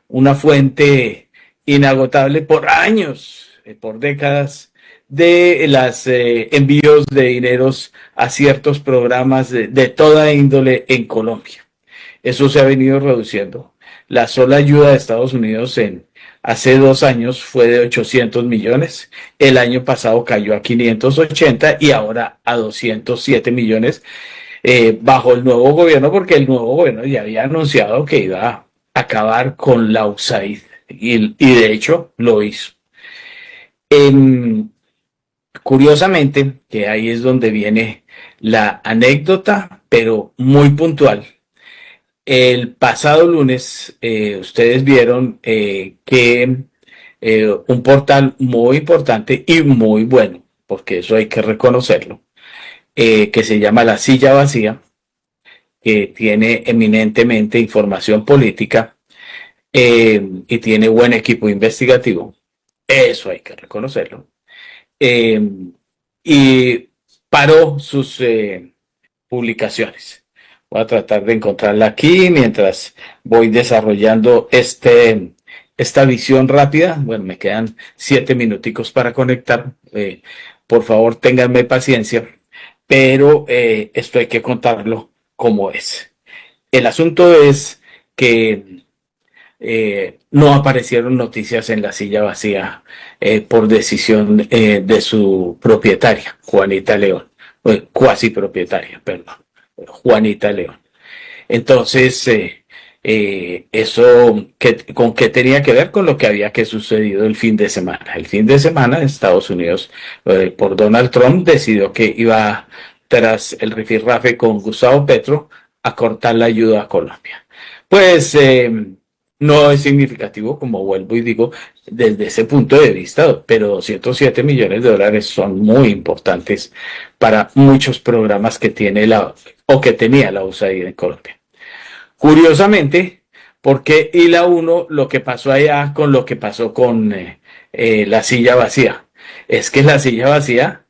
una fuente inagotable por años, por décadas, de los envíos de dineros a ciertos programas de toda índole en Colombia. Eso se ha venido reduciendo. La sola ayuda de Estados Unidos hace 2 años fue de 800 millones. El año pasado cayó a 580 y ahora a 207 millones bajo el nuevo gobierno, porque el nuevo gobierno ya había anunciado que iba a acabar con la USAID y de hecho lo hizo. Curiosamente, que ahí es donde viene la anécdota, pero muy puntual. El pasado lunes, ustedes vieron que un portal muy importante y muy bueno, porque eso hay que reconocerlo, que se llama La Silla Vacía, que tiene eminentemente información política y tiene buen equipo investigativo. Eso hay que reconocerlo. Y paró sus publicaciones. Voy a tratar de encontrarla aquí mientras voy desarrollando esta visión rápida. Bueno, me quedan 7 minuticos para conectar. Por favor, ténganme paciencia, pero esto hay que contarlo como es. El asunto es que no aparecieron noticias en La Silla Vacía por decisión de su propietaria, Juanita León, cuasi propietaria, perdón, Juanita León. Entonces, eso ¿con qué tenía que ver? Con lo que había que sucedido el fin de semana. El fin de semana Estados Unidos, por Donald Trump, decidió que iba, tras el rifirrafe con Gustavo Petro, a cortar la ayuda a Colombia. Pues no es significativo, como vuelvo y digo, desde ese punto de vista, pero 207 millones de dólares son muy importantes para muchos programas que tiene que tenía la USAID en Colombia. Curiosamente, porque hila uno lo que pasó allá con lo que pasó con La Silla Vacía. Es que La Silla Vacía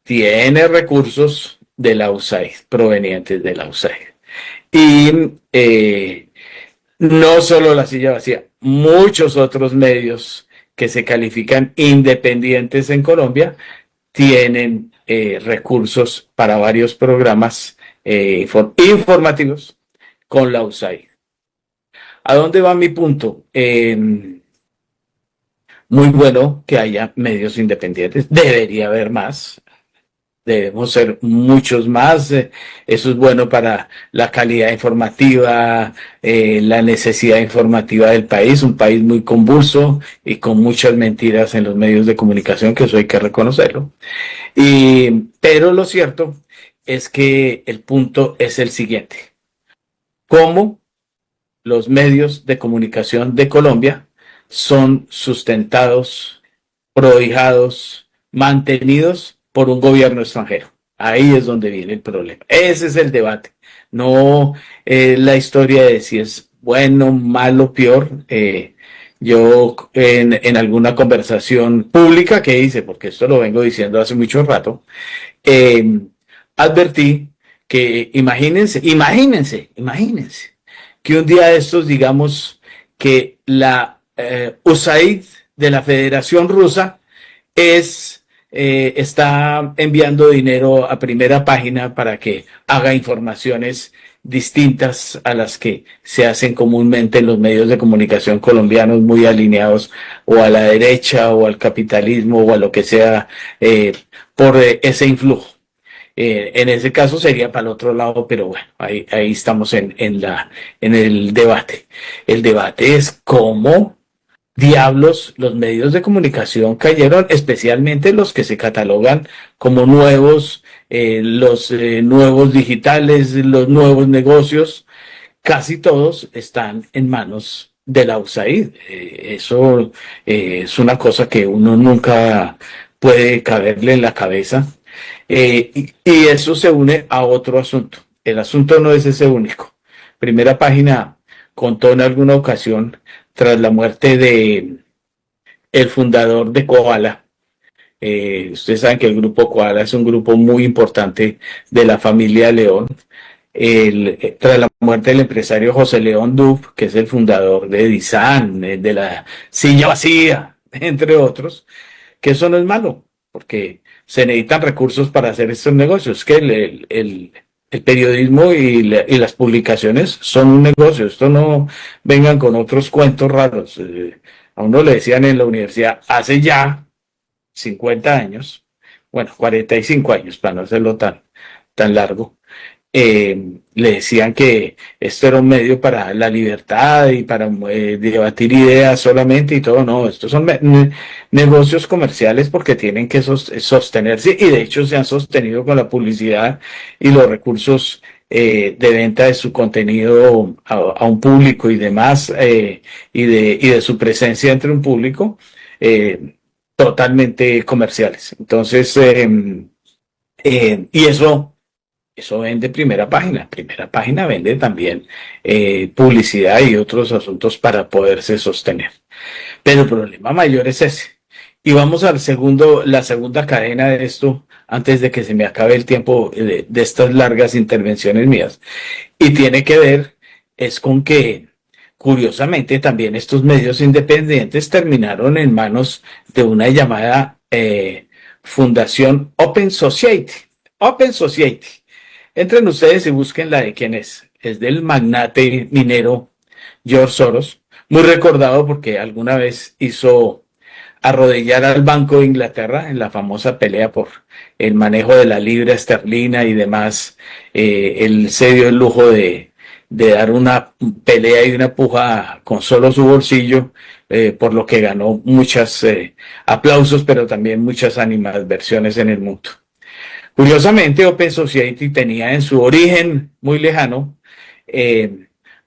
tiene recursos de la USAID, provenientes de la USAID. Y no solo La Silla Vacía, muchos otros medios que se califican independientes en Colombia tienen recursos para varios programas informativos con la USAID. ¿A dónde va mi punto? Muy bueno que haya medios independientes, debería haber más. Debemos ser muchos más. Eso es bueno para la calidad informativa, la necesidad informativa del país, un país muy convulso y con muchas mentiras en los medios de comunicación, que eso hay que reconocerlo. Pero lo cierto es que el punto es el siguiente: ¿cómo los medios de comunicación de Colombia son sustentados, prohijados, mantenidos por un gobierno extranjero? Ahí es donde viene el problema. Ese es el debate. No la historia de si es bueno, malo, peor. Yo en alguna conversación pública que hice, porque esto lo vengo diciendo hace mucho rato, advertí que imagínense que un día de estos digamos que la USAID de la Federación Rusa está enviando dinero a Primera Página para que haga informaciones distintas a las que se hacen comúnmente en los medios de comunicación colombianos, muy alineados o a la derecha o al capitalismo o a lo que sea, por ese influjo. En ese caso sería para el otro lado, pero bueno, ahí estamos en el debate. El debate es cómo diablos los medios de comunicación cayeron, especialmente los que se catalogan como nuevos, los nuevos digitales, los nuevos negocios. Casi todos están en manos de la USAID. Eso es una cosa que uno nunca puede caberle en la cabeza. Y eso se une a otro asunto. El asunto no es ese único. Primera Página contó en alguna ocasión, tras la muerte de el fundador de Koala. Ustedes saben que el grupo Koala es un grupo muy importante de la familia León. Tras la muerte del empresario José León Dub, que es el fundador de Disan, de la Silla Vacía, entre otros, que eso no es malo, porque se necesitan recursos para hacer estos negocios, que el periodismo y las publicaciones son un negocio, esto no vengan con otros cuentos raros. A uno le decían en la universidad, hace ya 50 años, bueno, 45 años, para no hacerlo tan largo, le decían que esto era un medio para la libertad y para debatir ideas solamente y todo. No, estos son negocios comerciales porque tienen que sostenerse, y de hecho se han sostenido con la publicidad y los recursos de venta de su contenido a un público y demás, y de su presencia entre un público totalmente comerciales. Entonces, y eso vende Primera Página. Primera Página vende también publicidad y otros asuntos para poderse sostener. Pero el problema mayor es ese. Y vamos la segunda cadena de esto, antes de que se me acabe el tiempo de estas largas intervenciones mías. Y tiene que ver, es con que, curiosamente, también estos medios independientes terminaron en manos de una llamada Fundación Open Society. Open Society. Entren ustedes y busquen la de quién es. Es del magnate minero George Soros, muy recordado porque alguna vez hizo arrodillar al Banco de Inglaterra en la famosa pelea por el manejo de la libra esterlina y demás. Él se dio el lujo de dar una pelea y una puja con solo su bolsillo, por lo que ganó muchos aplausos, pero también muchas animadversiones en el mundo. Curiosamente, Open Society tenía en su origen muy lejano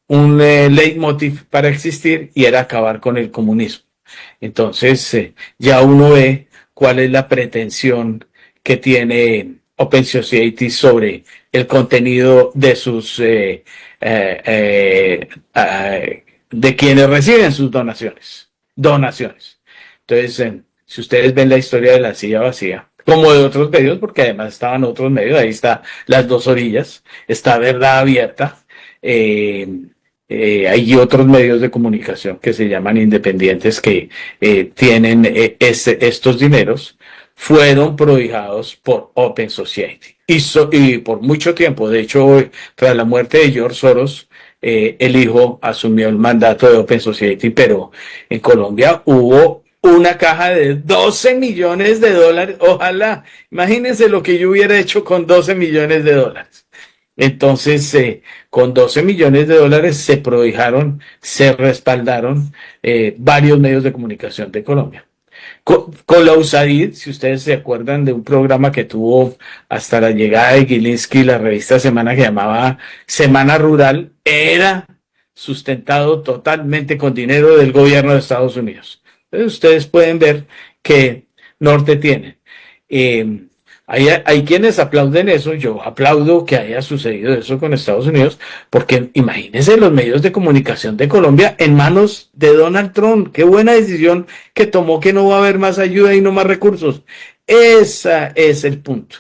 un leitmotiv para existir, y era acabar con el comunismo. Entonces, ya uno ve cuál es la pretensión que tiene Open Society sobre el contenido de sus de quienes reciben sus donaciones. Entonces, si ustedes ven la historia de la Silla Vacía, como de otros medios, porque además estaban otros medios, ahí está Las Dos Orillas, está Verdad Abierta, hay otros medios de comunicación que se llaman independientes que tienen estos dineros, fueron prohijados por Open Society. Y por mucho tiempo, de hecho, tras la muerte de George Soros, el hijo asumió el mandato de Open Society, pero en Colombia hubo una caja de 12 millones de dólares. Ojalá, imagínense lo que yo hubiera hecho con 12 millones de dólares. Entonces, con 12 millones de dólares se prohijaron, se respaldaron varios medios de comunicación de Colombia. Con la USAID, si ustedes se acuerdan de un programa que tuvo hasta la llegada de Gilinski, la revista Semana, que llamaba Semana Rural, era sustentado totalmente con dinero del gobierno de Estados Unidos. Entonces ustedes pueden ver qué norte tienen. Hay quienes aplauden eso. Yo aplaudo que haya sucedido eso con Estados Unidos, porque imagínense los medios de comunicación de Colombia en manos de Donald Trump. Qué buena decisión que tomó, que no va a haber más ayuda y no más recursos. Ese es el punto.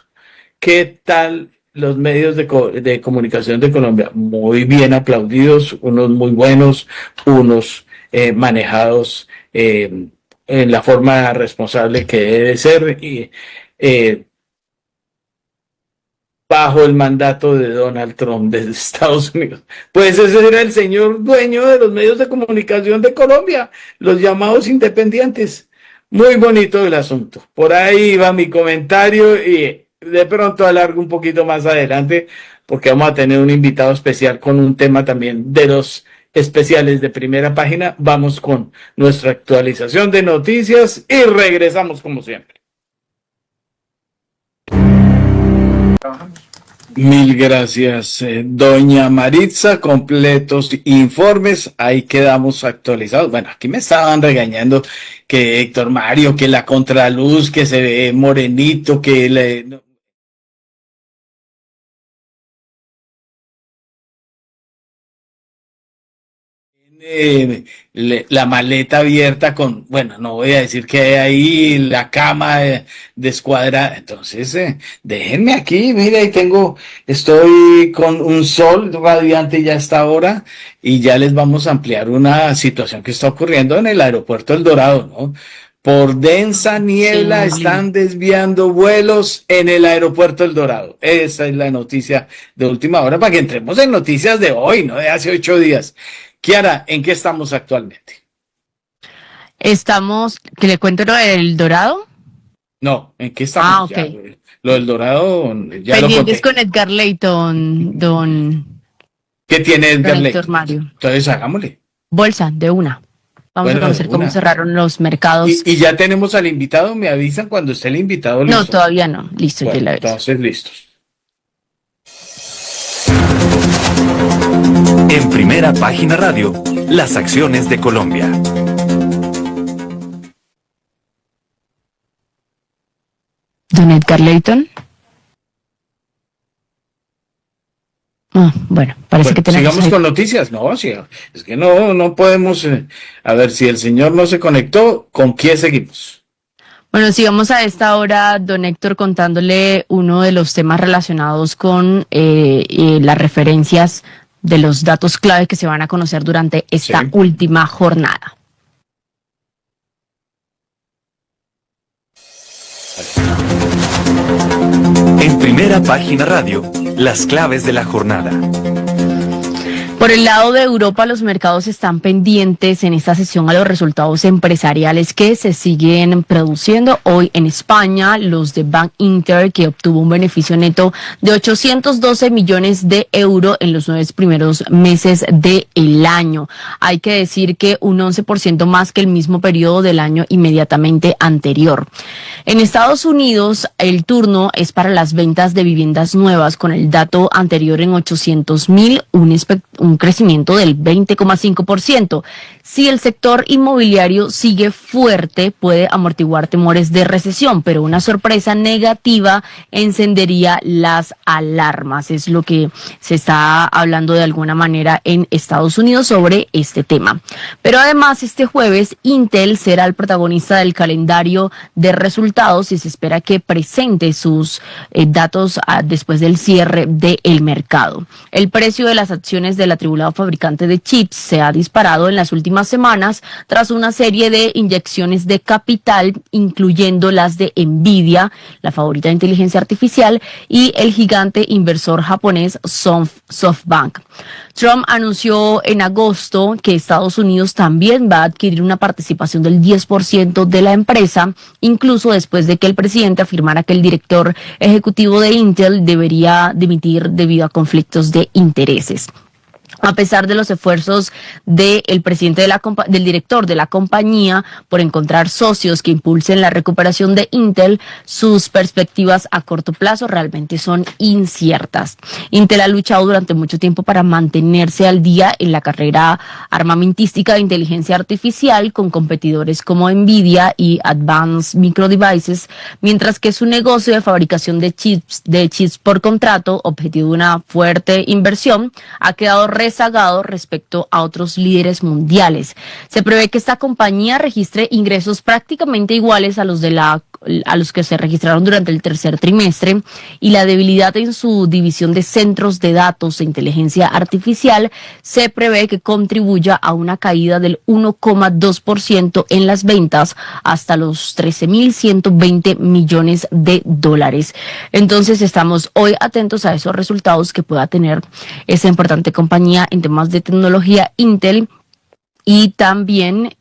¿Qué tal los medios de comunicación de Colombia? Muy bien aplaudidos, unos muy buenos, unos manejados en la forma responsable que debe ser, y bajo el mandato de Donald Trump desde Estados Unidos. Pues ese era el señor dueño de los medios de comunicación de Colombia, los llamados independientes. Muy bonito el asunto. Por ahí va mi comentario, y de pronto alargo un poquito más adelante porque vamos a tener un invitado especial con un tema también de los especiales de Primera Página. Vamos con nuestra actualización de noticias y regresamos como siempre. Mil gracias, doña Maritza. Completos informes, ahí quedamos actualizados. Bueno, aquí me estaban regañando que Héctor Mario, que la contraluz, que se ve morenito, que la maleta abierta con, bueno, no voy a decir que hay ahí la cama descuadrada. Entonces, déjenme aquí, mire, ahí estoy con un sol radiante ya a esta hora y ya les vamos a ampliar una situación que está ocurriendo en el aeropuerto El Dorado, ¿no? Por densa niebla Sí. están desviando vuelos en el aeropuerto El Dorado. Esa es la noticia de última hora para que entremos en noticias de hoy, no de hace 8 días. Kiara, ¿en qué estamos actualmente? Estamos, que le cuento lo del Dorado. No, ¿en qué estamos? Ok. Ya, lo del Dorado ya lo Pendientes conté. con Edgar Leyton, don ¿Qué tiene Edgar Ley? Héctor Mario. Entonces hagámosle. Bolsa, de una. Vamos Bueno, a conocer de cómo una. cerraron los mercados. Y ya tenemos al invitado, me avisan cuando esté el invitado listo. No, todavía no. Listo, Bueno, ya la ves. entonces listos. En Primera Página Radio, las acciones de Colombia. Don Edgar Leyton. Bueno, parece Bueno, que tenemos sigamos ahí- con noticias. No, sí, es que no podemos. A ver, si el señor no se conectó, ¿con quién seguimos? Bueno, sigamos a esta hora, don Héctor, contándole uno de los temas relacionados con las referencias de los datos clave que se van a conocer durante esta Sí. última jornada. En Primera Página Radio, las claves de la jornada. Por el lado de Europa, los mercados están pendientes en esta sesión a los resultados empresariales que se siguen produciendo. Hoy en España, los de Bank Inter, que obtuvo un beneficio neto de 812 millones de euros en los 9 primeros meses del año. Hay que decir que un 11% más que el mismo periodo del año inmediatamente anterior. En Estados Unidos, el turno es para las ventas de viviendas nuevas, con el dato anterior en 800.000, un crecimiento del 20,5%. Si el sector inmobiliario sigue fuerte, puede amortiguar temores de recesión, pero una sorpresa negativa encendería las alarmas. Es lo que se está hablando de alguna manera en Estados Unidos sobre este tema. Pero además, este jueves, Intel será el protagonista del calendario de resultados y se espera que presente sus datos después del cierre del mercado. El precio de las acciones del atribulado fabricante de chips se ha disparado en las últimas semanas tras una serie de inyecciones de capital, incluyendo las de Nvidia, la favorita de inteligencia artificial, y el gigante inversor japonés SoftBank. Trump anunció en agosto que Estados Unidos también va a adquirir una participación del 10% de la empresa, incluso después de que el presidente afirmara que el director ejecutivo de Intel debería dimitir debido a conflictos de intereses. A pesar de los esfuerzos del presidente del director de la compañía por encontrar socios que impulsen la recuperación de Intel, sus perspectivas a corto plazo realmente son inciertas. Intel ha luchado durante mucho tiempo para mantenerse al día en la carrera armamentística de inteligencia artificial con competidores como Nvidia y Advanced Micro Devices, mientras que su negocio de fabricación de chips por contrato, objetivo de una fuerte inversión, ha quedado rezagado respecto a otros líderes mundiales. Se prevé que esta compañía registre ingresos prácticamente iguales a los que se registraron durante el tercer trimestre, y la debilidad en su división de centros de datos de inteligencia artificial se prevé que contribuya a una caída del 1,2% en las ventas hasta los 13.120 millones de dólares. Entonces estamos hoy atentos a esos resultados que pueda tener esa importante compañía en temas de tecnología Intel, y también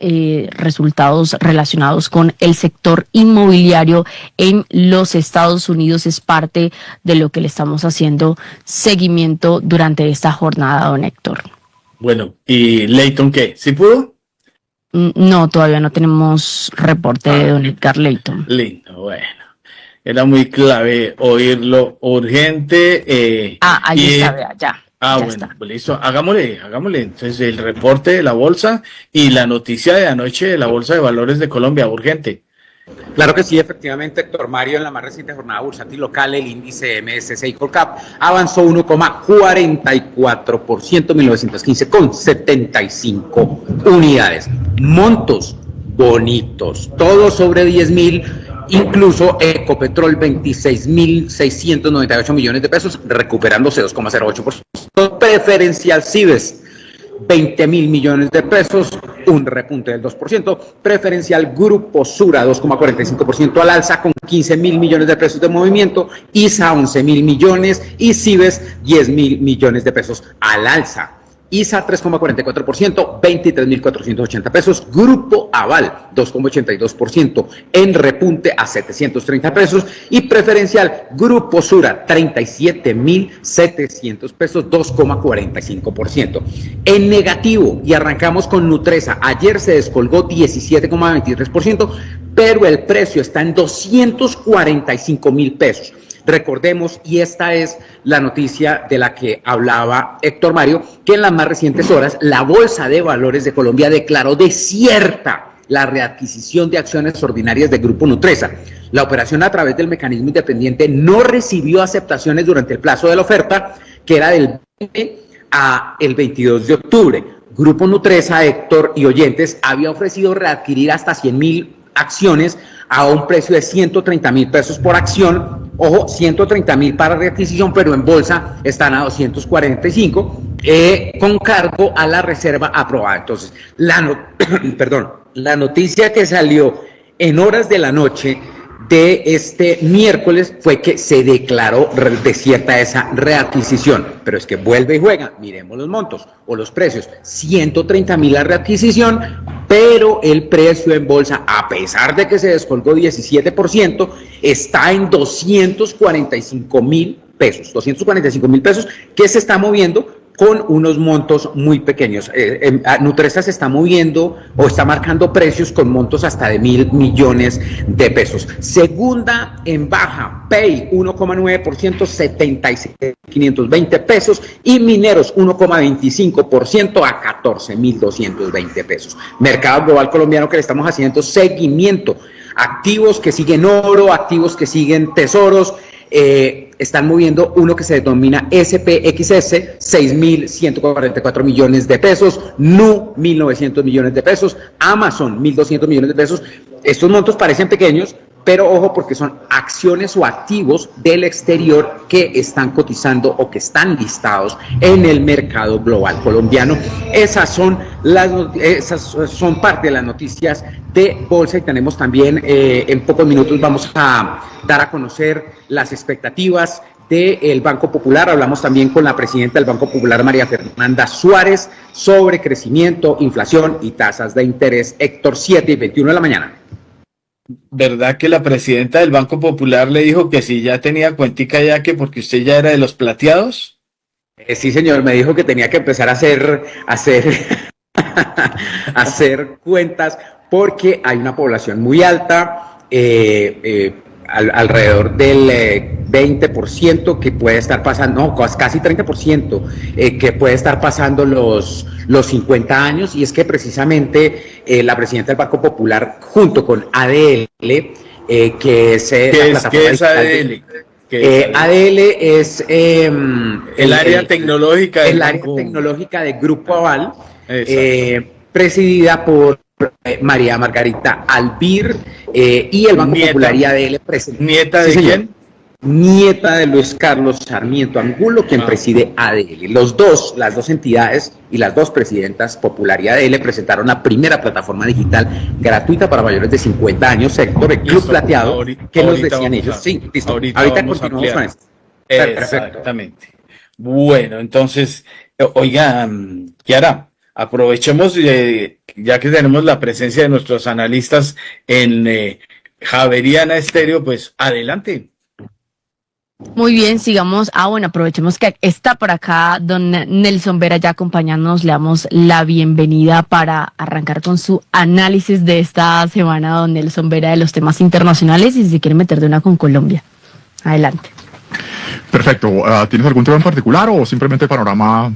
resultados relacionados con el sector inmobiliario en los Estados Unidos. Es parte de lo que le estamos haciendo seguimiento durante esta jornada, don Héctor. Bueno, ¿y Leyton qué? ¿Sí pudo? No, todavía no tenemos reporte de don Edgar Leyton. Lindo, bueno. Era muy clave oírlo urgente. Ahí está, vea, ya. Ah, ya bueno, está. pues listo, hagámosle. Entonces, el reporte de la bolsa y la noticia de anoche de la Bolsa de Valores de Colombia, urgente. Claro que sí, efectivamente, Héctor Mario, en la más reciente jornada bursátil local, el índice MSCI Colcap avanzó 1,44%, 1915 con 75 unidades. Montos bonitos, todos sobre 10.000, incluso Ecopetrol 26.698 millones de pesos, recuperándose 2,08%. Preferencial Cibes 20.000 millones de pesos, un repunte del 2%. Preferencial Grupo Sura 2,45% al alza con 15.000 millones de pesos de movimiento. ISA 11.000 millones y Cibes 10.000 millones de pesos al alza. ISA 3,44%, 23.480 pesos. Grupo Aval 2,82% en repunte a 730 pesos. Y Preferencial Grupo Sura 37.700 pesos, 2,45%. En negativo, y arrancamos con Nutresa, ayer se descolgó 17,23%, pero el precio está en 245.000 pesos. Recordemos, y esta es la noticia de la que hablaba Héctor Mario, que en las más recientes horas la Bolsa de Valores de Colombia declaró desierta la readquisición de acciones ordinarias de Grupo Nutresa. La operación a través del mecanismo independiente no recibió aceptaciones durante el plazo de la oferta, que era del 20 al 22 de octubre. Grupo Nutresa, Héctor y oyentes, había ofrecido readquirir hasta 100.000 acciones a un precio de 130.000 pesos por acción. Ojo, 130.000 para readquisición, pero en bolsa están a 245, con cargo a la reserva aprobada. Entonces, la noticia que salió en horas de la noche de este miércoles fue que se declaró desierta esa readquisición, pero es que vuelve y juega. Miremos los montos o los precios: 130.000 la readquisición, pero el precio en bolsa, a pesar de que se descolgó 17%, está en 245.000 pesos. 245.000 pesos que se está moviendo con unos montos muy pequeños. Nutresa se está moviendo o está marcando precios con montos hasta de 1.000 millones de pesos. Segunda en baja, Pay 1,9%, 76.520 pesos, y Mineros 1,25% a 14.220 pesos. Mercado global colombiano que le estamos haciendo seguimiento. Activos que siguen oro, activos que siguen tesoros, están moviendo uno que se denomina SPXS, 6.144 millones de pesos, NU 1.900 millones de pesos, Amazon 1.200 millones de pesos. Estos montos parecen pequeños, pero ojo, porque son acciones o activos del exterior que están cotizando o que están listados en el mercado global colombiano. Esas son parte de las noticias de bolsa, y tenemos también en pocos minutos vamos a dar a conocer las expectativas del Banco Popular. Hablamos también con la presidenta del Banco Popular, María Fernanda Suárez, sobre crecimiento, inflación y tasas de interés. Héctor, 7:21 de la mañana. ¿Verdad que la presidenta del Banco Popular le dijo que si ya tenía cuentica ya, que porque usted ya era de los plateados? Sí, señor, me dijo que tenía que empezar a hacer cuentas, porque hay una población muy alta, alrededor del 20% que puede estar pasando, no, casi 30%, que puede estar pasando los 50 años, y es que precisamente la presidenta del Banco Popular, junto con ADL, que es la plataforma digital, ADL es el área tecnológica de Grupo Aval, presidida por María Margarita Albir, y el Banco Popular y ADL presenta. ¿Nieta de quién? Nieta de Luis Carlos Sarmiento Angulo, quien preside ADL. Las dos entidades y las dos presidentas, Popular y ADL, presentaron la primera plataforma digital gratuita para mayores de 50 años, sector el Club Plateado. ¿Qué nos decían ellos? Sí, listo. Ahorita continuamos con esto. Exactamente. Bueno, entonces, oiga, Kiara, aprovechemos, ya que tenemos la presencia de nuestros analistas en Javeriana Estéreo, pues adelante. Muy bien, sigamos. Bueno, aprovechemos que está por acá don Nelson Vera ya acompañándonos. Le damos la bienvenida para arrancar con su análisis de esta semana, don Nelson Vera, de los temas internacionales, y si se quiere meter de una con Colombia. Adelante. Perfecto. ¿Tienes algún tema en particular o simplemente panorama?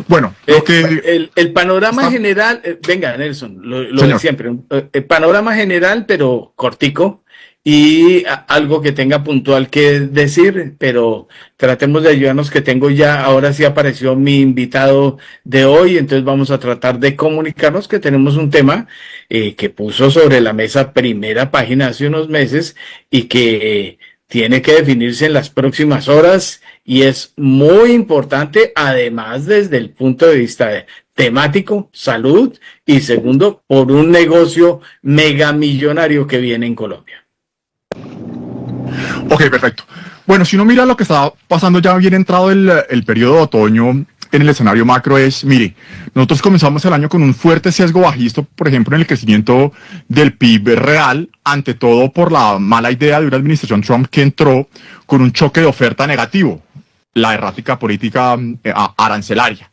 Bueno, el panorama general, venga, Nelson, lo de siempre, el panorama general, pero cortico, y algo que tenga puntual que decir, pero tratemos de ayudarnos, que tengo ya, ahora sí apareció mi invitado de hoy, entonces vamos a tratar de comunicarnos, que tenemos un tema que puso sobre la mesa Primera Página hace unos meses y que tiene que definirse en las próximas horas, y es muy importante, además desde el punto de vista temático, salud, y segundo, por un negocio megamillonario que viene en Colombia. Ok, perfecto. Bueno, si uno mira lo que está pasando ya bien entrado el periodo de otoño en el escenario macro es, mire, nosotros comenzamos el año con un fuerte sesgo bajista, por ejemplo, en el crecimiento del PIB real, ante todo por la mala idea de una administración Trump que entró con un choque de oferta negativo, la errática política arancelaria.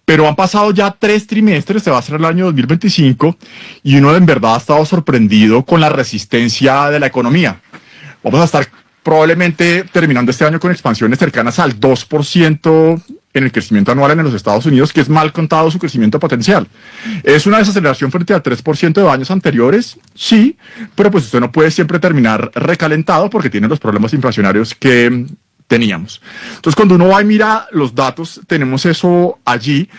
Pero han pasado ya 3 trimestres, se va a hacer el año 2025, y uno en verdad ha estado sorprendido con la resistencia de la economía. Vamos a estar probablemente terminando este año con expansiones cercanas al 2% en el crecimiento anual en los Estados Unidos, que es mal contado su crecimiento potencial. ¿Es una desaceleración frente al 3% de años anteriores? Sí, pero pues usted no puede siempre terminar recalentado porque tiene los problemas inflacionarios que teníamos. Entonces, cuando uno va y mira los datos, tenemos eso allí.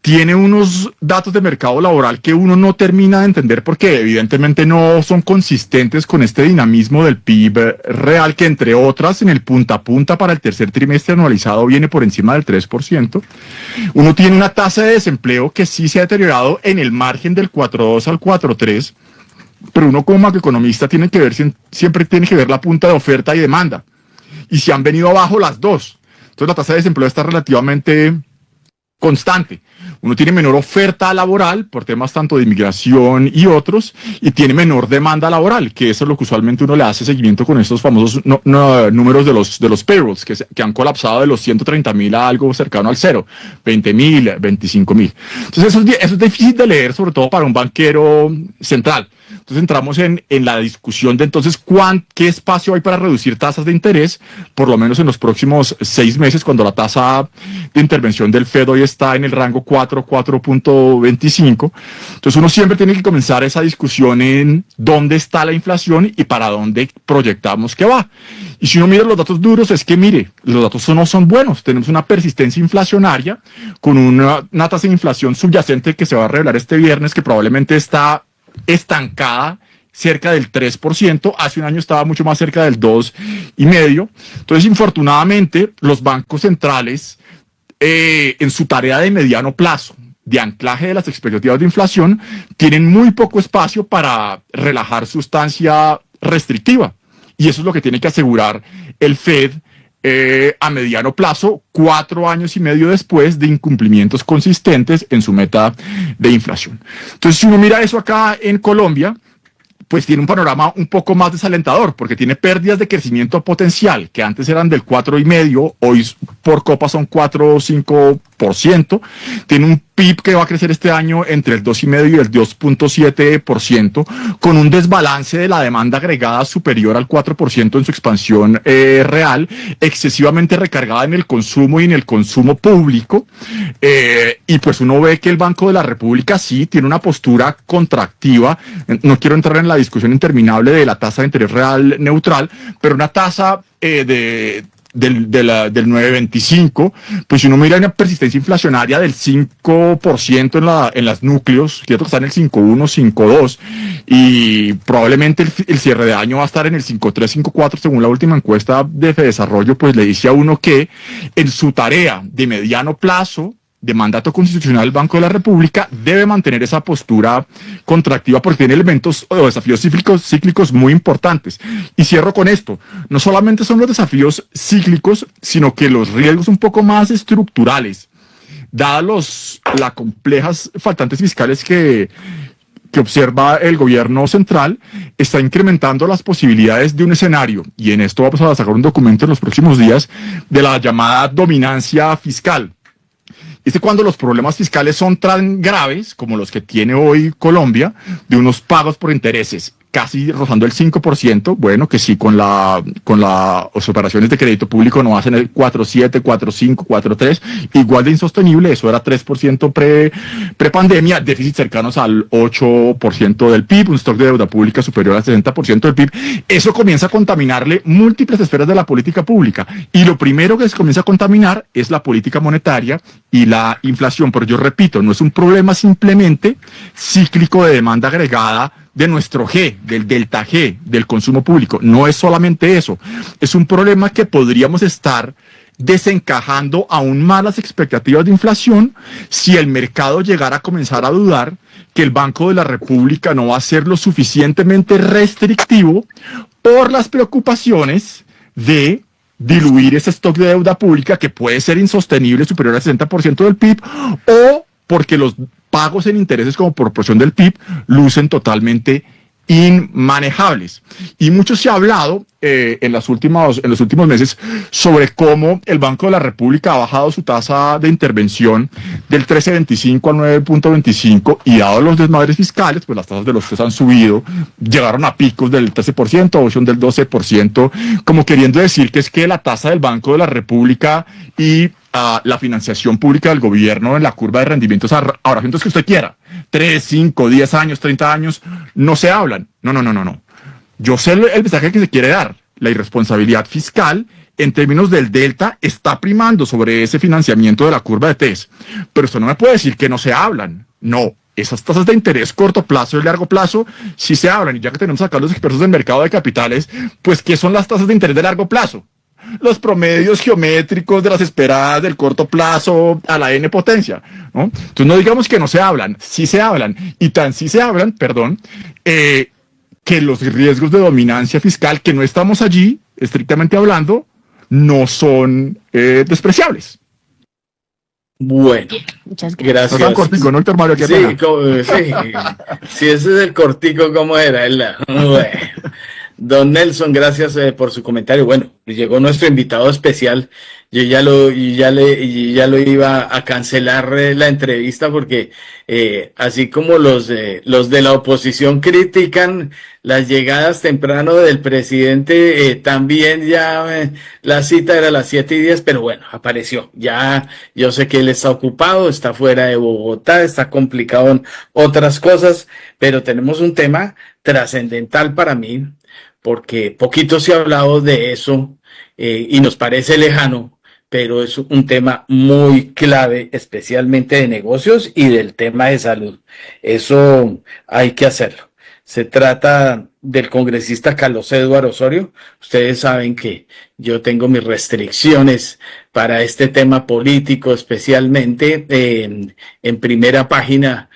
Tiene unos datos de mercado laboral que uno no termina de entender porque evidentemente no son consistentes con este dinamismo del PIB real, que entre otras en el punta a punta para el tercer trimestre anualizado viene por encima del 3%. Uno tiene una tasa de desempleo que sí se ha deteriorado en el margen del 4.2 al 4.3, pero uno como macroeconomista tiene que ver, siempre tiene que ver la punta de oferta y demanda, y se han venido abajo las dos. Entonces la tasa de desempleo está relativamente constante. Uno tiene menor oferta laboral por temas tanto de inmigración y otros, y tiene menor demanda laboral, que eso es lo que usualmente uno le hace seguimiento con estos famosos números de los payrolls, que han colapsado de los 130.000 a algo cercano al cero, 20.000, 25.000. Entonces eso es difícil de leer, sobre todo para un banquero central. Entonces entramos en la discusión de entonces qué espacio hay para reducir tasas de interés, por lo menos en los próximos 6 meses, cuando la tasa de intervención del Fed hoy está en el rango 4.25. Entonces uno siempre tiene que comenzar esa discusión en dónde está la inflación y para dónde proyectamos que va. Y si uno mira los datos duros, es que mire, los datos no son buenos. Tenemos una persistencia inflacionaria con una tasa de inflación subyacente que se va a revelar este viernes, que probablemente está estancada cerca del 3%, hace un año estaba mucho más cerca del 2,5%. Entonces, infortunadamente, los bancos centrales, en su tarea de mediano plazo, de anclaje de las expectativas de inflación, tienen muy poco espacio para relajar sustancia restrictiva. Y eso es lo que tiene que asegurar el Fed a mediano plazo, 4 años y medio después de incumplimientos consistentes en su meta de inflación. Entonces, si uno mira eso acá en Colombia, pues tiene un panorama un poco más desalentador, porque tiene pérdidas de crecimiento potencial, que antes eran del 4,5%, hoy por copa son 4 o 5%. Tiene un PIB que va a crecer este año entre el 2,5% y el 2,7%, con un desbalance de la demanda agregada superior al 4% en su expansión real, excesivamente recargada en el consumo y en el consumo público. Y pues uno ve que el Banco de la República sí tiene una postura contractiva. No quiero entrar en la discusión interminable de la tasa de interés real neutral, pero una tasa del 9.25, pues si uno mira una persistencia inflacionaria del 5% en las núcleos, que está en el 5.1, 5.2, y probablemente el cierre de año va a estar en el 5.3, 5.4, según la última encuesta de Fedesarrollo, pues le dice a uno que en su tarea de mediano plazo, de mandato constitucional del Banco de la República, debe mantener esa postura contractiva porque tiene elementos o desafíos cíclicos muy importantes. Y cierro con esto, no solamente son los desafíos cíclicos, sino que los riesgos un poco más estructurales, dadas las complejas faltantes fiscales que observa el gobierno central, está incrementando las posibilidades de un escenario, y en esto vamos a sacar un documento en los próximos días, de la llamada dominancia fiscal. Es cuando los problemas fiscales son tan graves como los que tiene hoy Colombia, de unos pagos por intereses casi rozando el 5%, bueno, que sí con las operaciones de crédito público no hacen el 4.7, 4.5, 4.3, igual de insostenible, eso era 3% pre-pandemia, déficit cercanos al 8% del PIB, un stock de deuda pública superior al 60% del PIB, eso comienza a contaminarle múltiples esferas de la política pública, y lo primero que se comienza a contaminar es la política monetaria y la inflación, pero yo repito, no es un problema simplemente cíclico de demanda agregada de nuestro G, del delta G, del consumo público. No es solamente eso, es un problema que podríamos estar desencajando aún más las expectativas de inflación si el mercado llegara a comenzar a dudar que el Banco de la República no va a ser lo suficientemente restrictivo por las preocupaciones de diluir ese stock de deuda pública que puede ser insostenible, superior al 60% del PIB, o porque los pagos en intereses como proporción del PIB lucen totalmente inmanejables. Y mucho se ha hablado en los últimos meses sobre cómo el Banco de la República ha bajado su tasa de intervención del 13.25 al 9.25 y dado los desmadres fiscales, pues las tasas de los precios han subido, llegaron a picos del 13%, opción del 12%, como queriendo decir que es que la tasa del Banco de la República y la financiación pública del gobierno en la curva de rendimientos ahora, entonces que usted quiera, 3, 5, 10 años, 30 años, no se hablan. No. Yo sé el mensaje que se quiere dar. La irresponsabilidad fiscal, en términos del delta, está primando sobre ese financiamiento de la curva de TES. Pero usted no me puede decir que no se hablan. No. Esas tasas de interés corto plazo y largo plazo sí se hablan. Y ya que tenemos acá los expertos del mercado de capitales, pues, ¿qué son las tasas de interés de largo plazo? Los promedios geométricos de las esperadas del corto plazo a la n potencia, ¿no? Entonces no digamos que no se hablan, sí se hablan, y tan sí se hablan, que los riesgos de dominancia fiscal, que no estamos allí, estrictamente hablando, no son despreciables. Bueno, muchas gracias. No tan cortico, ¿no, Héctor Mario? Qué pena. Sí, ese es el cortico, ¿cómo era? Bueno. Don Nelson, gracias por su comentario. Bueno, llegó nuestro invitado especial. Yo ya lo iba a cancelar la entrevista porque así como los de la oposición critican las llegadas temprano del presidente, también ya la cita era a las 7:10, pero bueno, apareció. Ya yo sé que él está ocupado, está fuera de Bogotá, está complicado en otras cosas, pero tenemos un tema trascendental para mí, porque poquito se ha hablado de eso y nos parece lejano, pero es un tema muy clave, especialmente de negocios y del tema de salud. Eso hay que hacerlo. Se trata del congresista Carlos Eduardo Osorio. Ustedes saben que yo tengo mis restricciones para este tema político, especialmente en primera página,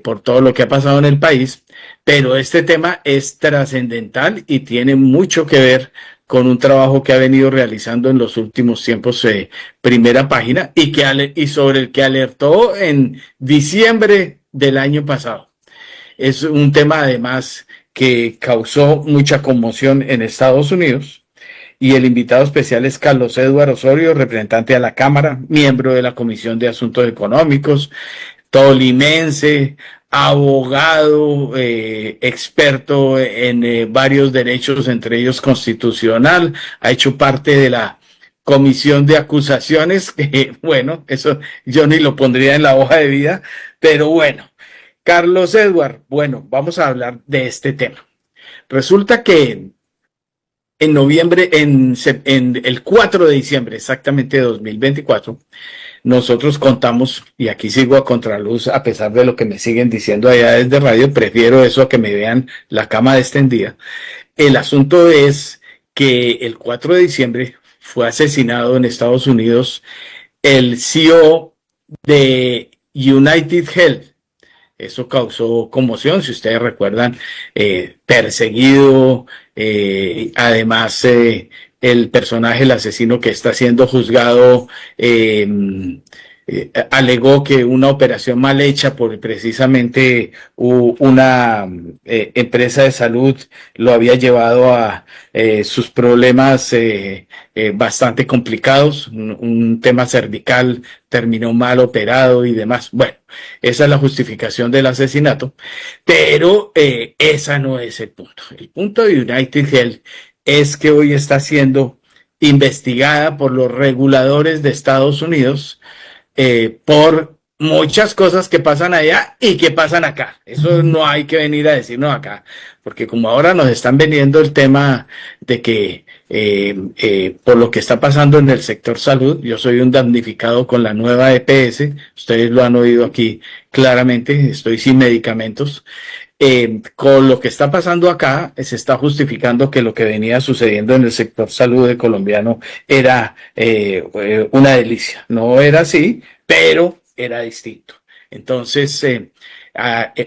por todo lo que ha pasado en el país, pero este tema es trascendental y tiene mucho que ver con un trabajo que ha venido realizando en los últimos tiempos, primera página, y sobre el que alertó en diciembre del año pasado. Es un tema además que causó mucha conmoción en Estados Unidos, y el invitado especial es Carlos Eduardo Osorio, representante de la Cámara, miembro de la Comisión de Asuntos Económicos, tolimense, abogado, experto en varios derechos, entre ellos constitucional, ha hecho parte de la comisión de acusaciones, bueno, eso yo ni lo pondría en la hoja de vida, pero bueno, Carlos Eduardo, bueno, vamos a hablar de este tema. Resulta que en noviembre, en el 4 de diciembre exactamente de 2024, nosotros contamos, y aquí sigo a contraluz a pesar de lo que me siguen diciendo allá desde radio, prefiero eso a que me vean la cama extendida. El asunto es que el 4 de diciembre fue asesinado en Estados Unidos el CEO de United Health. Eso causó conmoción, si ustedes recuerdan, perseguido, además el personaje, el asesino que está siendo juzgado, alegó que una operación mal hecha por precisamente una empresa de salud lo había llevado a sus problemas bastante complicados, un tema cervical terminó mal operado y demás. Bueno, esa es la justificación del asesinato, pero esa no es el punto. El punto de United Health es que hoy está siendo investigada por los reguladores de Estados Unidos por muchas cosas que pasan allá y que pasan acá. Eso no hay que venir a decirnos acá, porque como ahora nos están vendiendo el tema de que por lo que está pasando en el sector salud, yo soy un damnificado con la nueva EPS, ustedes lo han oído aquí claramente, estoy sin medicamentos. Con lo que está pasando acá, se está justificando que lo que venía sucediendo en el sector salud colombiano era una delicia. No era así, pero era distinto. Entonces,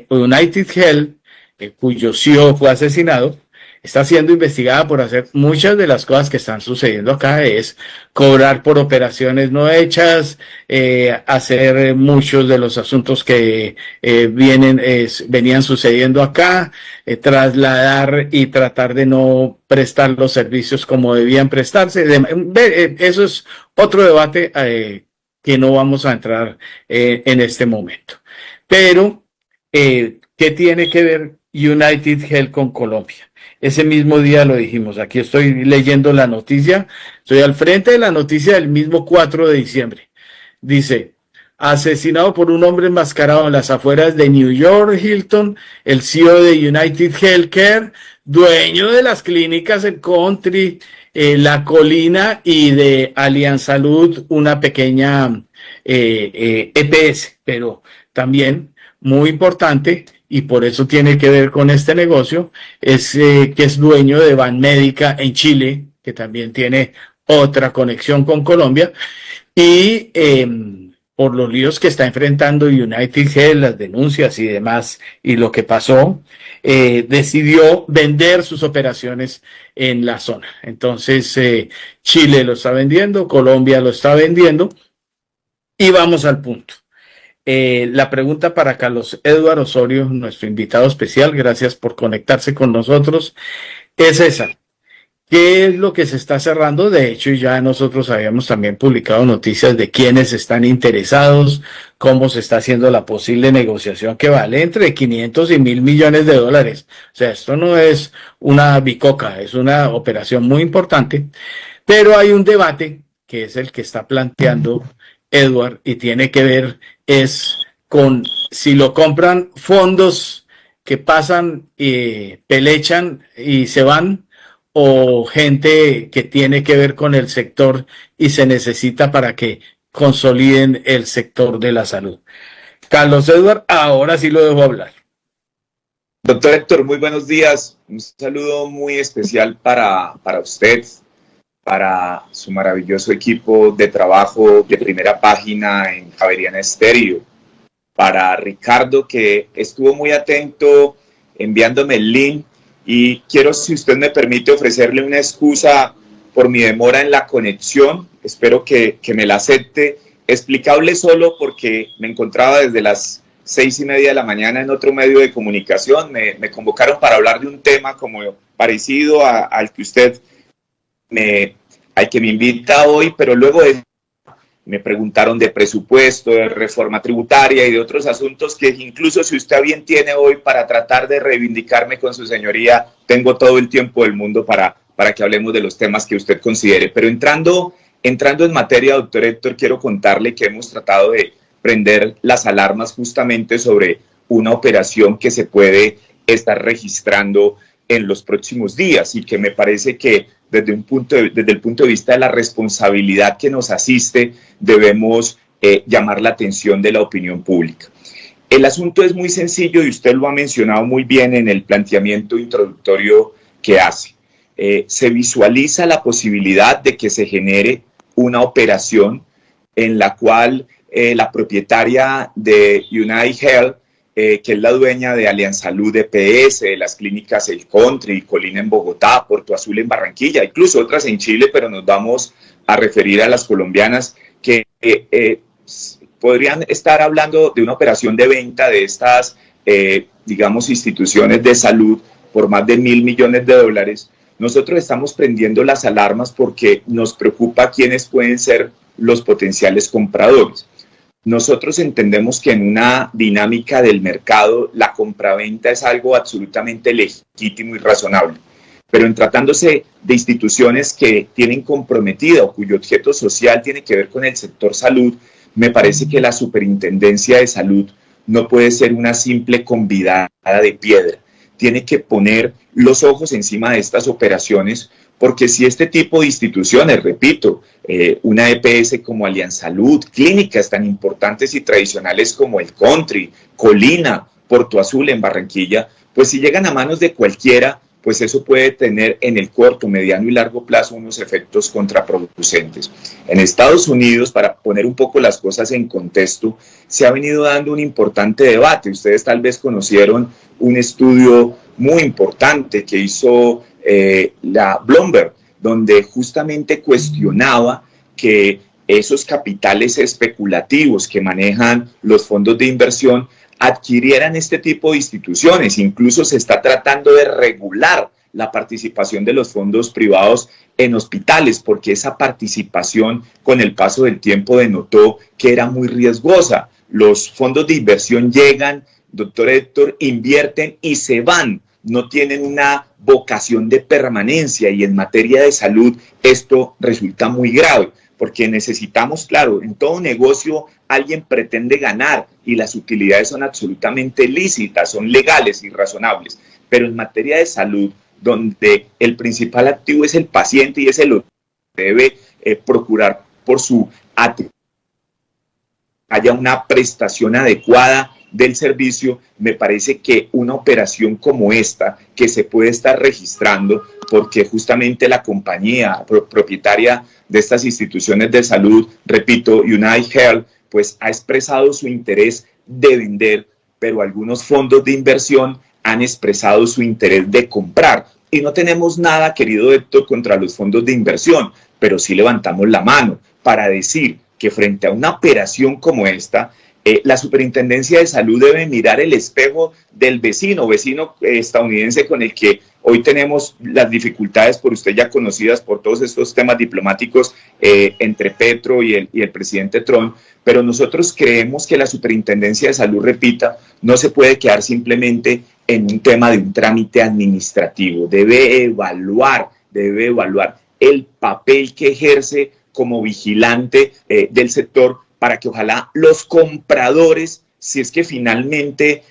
United Health, cuyo CEO fue asesinado, está siendo investigada por hacer muchas de las cosas que están sucediendo acá, es cobrar por operaciones no hechas, hacer muchos de los asuntos que venían sucediendo acá, trasladar y tratar de no prestar los servicios como debían prestarse. Eso es otro debate que no vamos a entrar en este momento. Pero, ¿qué tiene que ver United Health con Colombia? Ese mismo día lo dijimos, aquí estoy leyendo la noticia, estoy al frente de la noticia del mismo 4 de diciembre. Dice, asesinado por un hombre enmascarado en las afueras de New York, Hilton, el CEO de United Healthcare, dueño de las clínicas El Country, La Colina y de Alianza Salud, una pequeña EPS, pero también muy importante, y por eso tiene que ver con este negocio, es que es dueño de Banmédica en Chile, que también tiene otra conexión con Colombia, y por los líos que está enfrentando United Health, las denuncias y demás, y lo que pasó, decidió vender sus operaciones en la zona. Entonces, Chile lo está vendiendo, Colombia lo está vendiendo, y vamos al punto. La pregunta para Carlos Eduardo Osorio, nuestro invitado especial, gracias por conectarse con nosotros, es esa. ¿Qué es lo que se está cerrando? De hecho, ya nosotros habíamos también publicado noticias de quiénes están interesados, cómo se está haciendo la posible negociación que vale entre 500 y 1.000 millones de dólares. O sea, esto no es una bicoca, es una operación muy importante, pero hay un debate que es el que está planteando Edward, y tiene que ver es con si lo compran fondos que pasan, pelechan y se van, o gente que tiene que ver con el sector y se necesita para que consoliden el sector de la salud. Carlos Edward, ahora sí lo dejo hablar. Doctor Héctor, muy buenos días. Un saludo muy especial para usted, para su maravilloso equipo de trabajo de Primera Página en Javeriana Estéreo, para Ricardo, que estuvo muy atento enviándome el link, y quiero, si usted me permite, ofrecerle una excusa por mi demora en la conexión. Espero que me la acepte. Explicable solo porque me encontraba desde las 6:30 de la mañana en otro medio de comunicación. Me convocaron para hablar de un tema como parecido al que usted al que me invita hoy, pero luego me preguntaron de presupuesto, de reforma tributaria y de otros asuntos que incluso si usted bien tiene hoy para tratar de reivindicarme con su señoría, tengo todo el tiempo del mundo para que hablemos de los temas que usted considere. Pero entrando en materia, doctor Héctor, quiero contarle que hemos tratado de prender las alarmas justamente sobre una operación que se puede estar registrando en los próximos días, y que me parece que desde el punto de vista de la responsabilidad que nos asiste, debemos llamar la atención de la opinión pública. El asunto es muy sencillo y usted lo ha mencionado muy bien en el planteamiento introductorio que hace. Se visualiza la posibilidad de que se genere una operación en la cual la propietaria de United Health, que es la dueña de Alianza Salud EPS, de las clínicas El Country, Colina en Bogotá, Puerto Azul en Barranquilla, incluso otras en Chile, pero nos vamos a referir a las colombianas, que podrían estar hablando de una operación de venta de estas, digamos, instituciones de salud por más de $1.000 millones. Nosotros estamos prendiendo las alarmas porque nos preocupa quiénes pueden ser los potenciales compradores. Nosotros entendemos que en una dinámica del mercado la compraventa es algo absolutamente legítimo y razonable, pero en tratándose de instituciones que tienen comprometida o cuyo objeto social tiene que ver con el sector salud, me parece que la Superintendencia de Salud no puede ser una simple convidada de piedra. Tiene que poner los ojos encima de estas operaciones, porque si este tipo de instituciones, repito, una EPS como Aliansalud, clínicas tan importantes y tradicionales como el Country, Colina, Porto Azul en Barranquilla, pues si llegan a manos de cualquiera, pues eso puede tener en el corto, mediano y largo plazo unos efectos contraproducentes. En Estados Unidos, para poner un poco las cosas en contexto, se ha venido dando un importante debate. Ustedes tal vez conocieron un estudio muy importante que hizo la Bloomberg, donde justamente cuestionaba que esos capitales especulativos que manejan los fondos de inversión adquirieran este tipo de instituciones. Incluso se está tratando de regular la participación de los fondos privados en hospitales, porque esa participación con el paso del tiempo denotó que era muy riesgosa. Los fondos de inversión llegan, doctor Héctor, invierten y se van, no tienen una vocación de permanencia, y en materia de salud esto resulta muy grave, porque necesitamos, claro, en todo negocio alguien pretende ganar y las utilidades son absolutamente lícitas, son legales y razonables, pero en materia de salud, donde el principal activo es el paciente y ese lo debe procurar por su atención, haya una prestación adecuada del servicio, me parece que una operación como esta, que se puede estar registrando, porque justamente la compañía propietaria de estas instituciones de salud, repito, United Health, pues ha expresado su interés de vender, pero algunos fondos de inversión han expresado su interés de comprar. Y no tenemos nada, querido Héctor, contra los fondos de inversión, pero sí levantamos la mano para decir que frente a una operación como esta, la Superintendencia de Salud debe mirar el espejo del vecino estadounidense con el que hoy tenemos las dificultades, por usted ya conocidas por todos estos temas diplomáticos entre Petro y el presidente Trump, pero nosotros creemos que la Superintendencia de Salud, repita, no se puede quedar simplemente en un tema de un trámite administrativo, debe evaluar el papel que ejerce como vigilante del sector, para que ojalá los compradores, si es que finalmente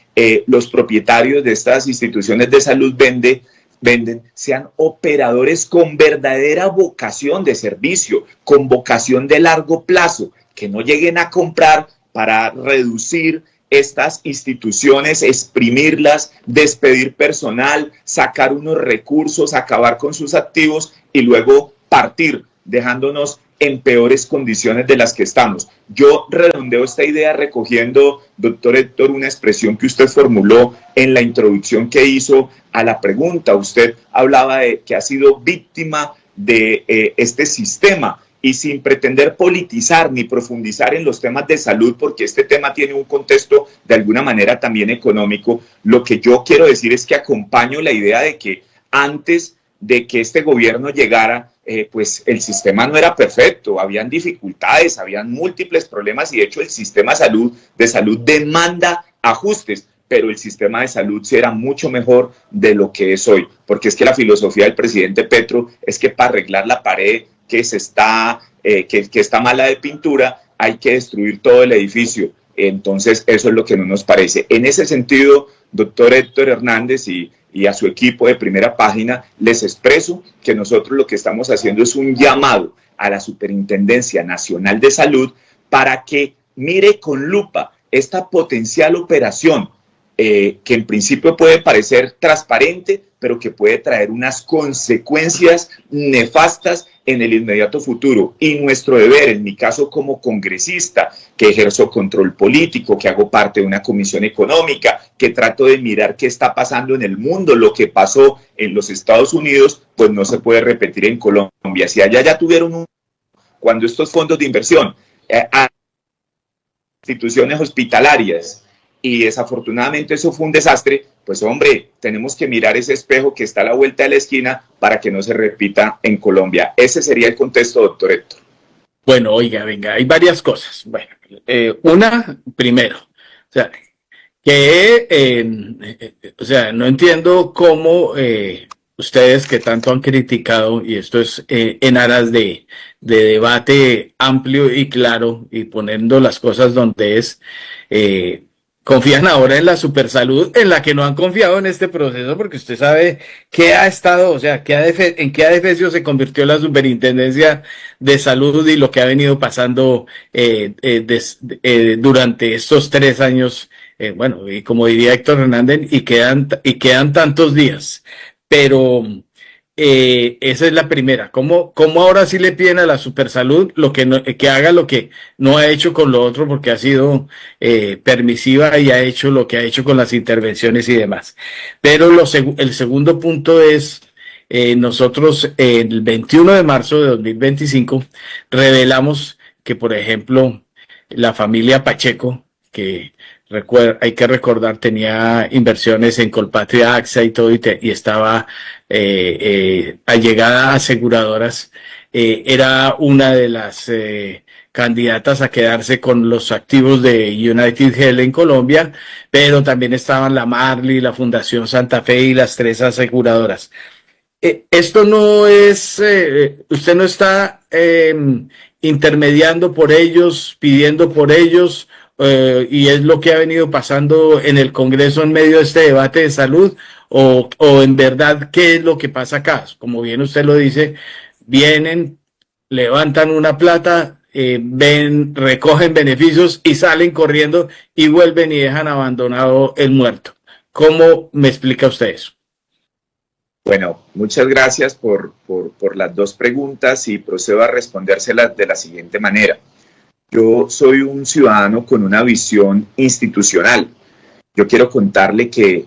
los propietarios de estas instituciones de salud venden, sean operadores con verdadera vocación de servicio, con vocación de largo plazo, que no lleguen a comprar para reducir estas instituciones, exprimirlas, despedir personal, sacar unos recursos, acabar con sus activos y luego partir, dejándonos en peores condiciones de las que estamos. Yo redondeo esta idea recogiendo, doctor Héctor, una expresión que usted formuló en la introducción que hizo a la pregunta. Usted hablaba de que ha sido víctima de este sistema, y sin pretender politizar ni profundizar en los temas de salud, porque este tema tiene un contexto de alguna manera también económico, lo que yo quiero decir es que acompaño la idea de que antes de que este gobierno llegara, pues el sistema no era perfecto, habían dificultades, habían múltiples problemas, y de hecho el sistema de salud demanda ajustes, pero el sistema de salud sí era mucho mejor de lo que es hoy, porque es que la filosofía del presidente Petro es que para arreglar la pared que está mala de pintura hay que destruir todo el edificio. Entonces eso es lo que no nos parece. En ese sentido, doctor Héctor Hernández y a su equipo de Primera Página, les expreso que nosotros lo que estamos haciendo es un llamado a la Superintendencia Nacional de Salud para que mire con lupa esta potencial operación que en principio puede parecer transparente, pero que puede traer unas consecuencias nefastas en el inmediato futuro. Y nuestro deber, en mi caso como congresista, que ejerzo control político, que hago parte de una comisión económica, que trato de mirar qué está pasando en el mundo, lo que pasó en los Estados Unidos, pues no se puede repetir en Colombia. Si allá ya tuvieron cuando estos fondos de inversión instituciones hospitalarias y desafortunadamente eso fue un desastre, pues hombre, tenemos que mirar ese espejo que está a la vuelta de la esquina para que no se repita en Colombia. Ese sería el contexto, doctor Héctor. Bueno, oiga, venga, hay varias cosas. Bueno, una, primero, o sea, no entiendo cómo ustedes que tanto han criticado, y esto es en aras de debate amplio y claro y poniendo las cosas donde es, confían ahora en la supersalud, en la que no han confiado en este proceso, porque usted sabe qué ha estado, o sea, en qué adefesio se convirtió la superintendencia de salud y lo que ha venido pasando durante estos 3 años, bueno, y como diría Héctor Hernández, y quedan tantos días. Pero esa es la primera. ¿Cómo ahora sí le piden a la supersalud que haga lo que no ha hecho con lo otro porque ha sido permisiva y ha hecho lo que ha hecho con las intervenciones y demás? Pero el segundo punto es, nosotros el 21 de marzo de 2025 revelamos que, por ejemplo, la familia Pacheco, que hay que recordar, tenía inversiones en Colpatria, AXA y todo, y estaba allegada a aseguradoras, era una de las candidatas a quedarse con los activos de United Health en Colombia, pero también estaban la Marley, la Fundación Santa Fe y las 3 aseguradoras. Esto no es, usted no está intermediando por ellos, pidiendo por ellos, y es lo que ha venido pasando en el Congreso en medio de este debate de salud, o en verdad, ¿qué es lo que pasa acá? Como bien usted lo dice, vienen, levantan una plata, recogen beneficios y salen corriendo y vuelven y dejan abandonado el muerto. ¿Cómo me explica usted eso? Bueno, muchas gracias por las 2 preguntas y procedo a respondérselas de la siguiente manera. Yo soy un ciudadano con una visión institucional. Yo quiero contarle que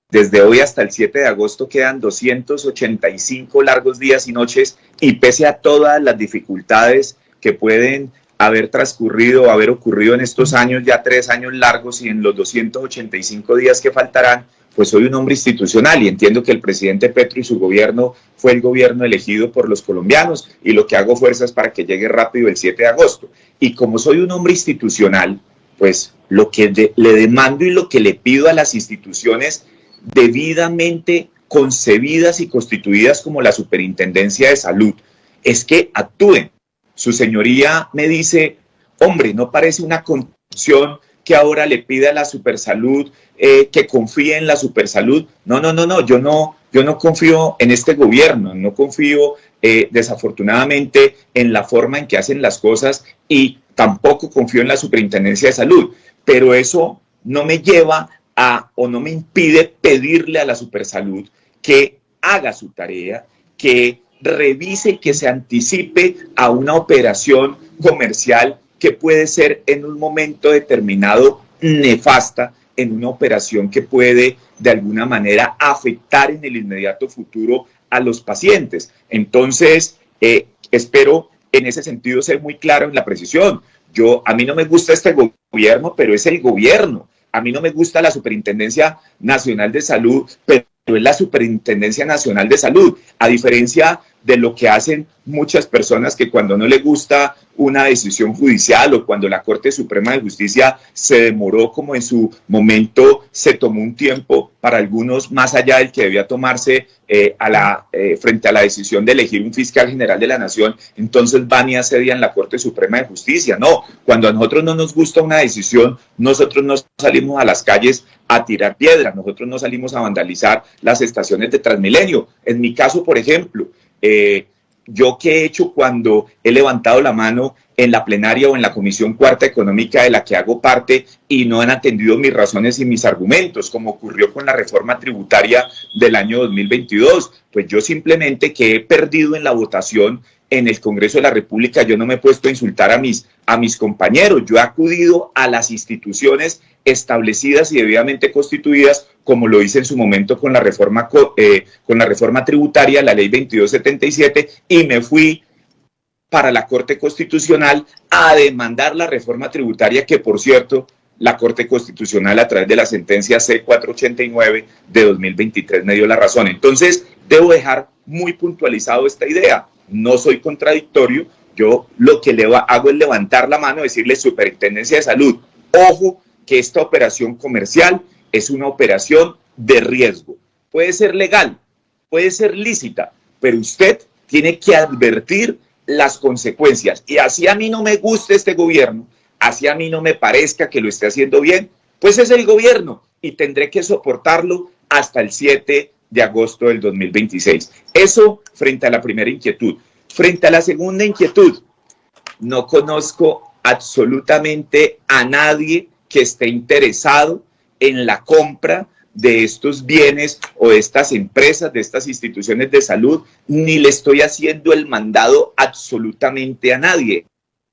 desde hoy hasta el 7 de agosto quedan 285 largos días y noches, y pese a todas las dificultades que pueden haber transcurrido o haber ocurrido en estos años, ya 3 años largos, y en los 285 días que faltarán, pues soy un hombre institucional y entiendo que el presidente Petro y su gobierno fue el gobierno elegido por los colombianos, y lo que hago fuerza es para que llegue rápido el 7 de agosto. Y como soy un hombre institucional, pues lo que le demando y lo que le pido a las instituciones debidamente concebidas y constituidas como la Superintendencia de Salud es que actúen. Su señoría me dice, hombre, ¿no parece una condición que ahora le pida a la supersalud que confíe en la supersalud? No, yo no confío en este gobierno, no confío desafortunadamente en la forma en que hacen las cosas, y tampoco confío en la Superintendencia de Salud, pero eso no me lleva o no me impide pedirle a la supersalud que haga su tarea, que revise, que se anticipe a una operación comercial que puede ser en un momento determinado nefasta, en una operación que puede de alguna manera afectar en el inmediato futuro a los pacientes. Entonces, espero en ese sentido ser muy claro en la precisión. A mí no me gusta este gobierno, pero es el gobierno. A mí no me gusta la Superintendencia Nacional de Salud, pero es la Superintendencia Nacional de Salud, a diferencia de lo que hacen muchas personas que cuando no les gusta una decisión judicial o cuando la Corte Suprema de Justicia se demoró, como en su momento se tomó un tiempo para algunos más allá del que debía tomarse frente a la decisión de elegir un fiscal general de la Nación, entonces van y asedian la Corte Suprema de Justicia. No, cuando a nosotros no nos gusta una decisión, nosotros no salimos a las calles a tirar piedras, nosotros no salimos a vandalizar las estaciones de Transmilenio. En mi caso, por ejemplo, yo qué he hecho cuando he levantado la mano en la plenaria o en la Comisión Cuarta Económica de la que hago parte y no han atendido mis razones y mis argumentos, como ocurrió con la reforma tributaria del año 2022. Pues yo simplemente, que he perdido en la votación en el Congreso de la República, yo no me he puesto a insultar a mis compañeros. Yo he acudido a las instituciones establecidas y debidamente constituidas, como lo hice en su momento con la reforma tributaria, la ley 2277, y me fui para la Corte Constitucional a demandar la reforma tributaria que, por cierto, la Corte Constitucional a través de la sentencia C489 de 2023 me dio la razón. Entonces, debo dejar muy puntualizado esta idea. No soy contradictorio, yo lo que hago es levantar la mano y decirle Superintendencia de Salud, ojo que esta operación comercial es una operación de riesgo. Puede ser legal, puede ser lícita, pero usted tiene que advertir las consecuencias. Y así a mí no me guste este gobierno, así a mí no me parezca que lo esté haciendo bien, pues es el gobierno y tendré que soportarlo hasta el 7 de agosto del 2026. Eso frente a la primera inquietud. Frente a la segunda inquietud, no conozco absolutamente a nadie que esté interesado en la compra de estos bienes o de estas empresas, de estas instituciones de salud, ni le estoy haciendo el mandado absolutamente a nadie.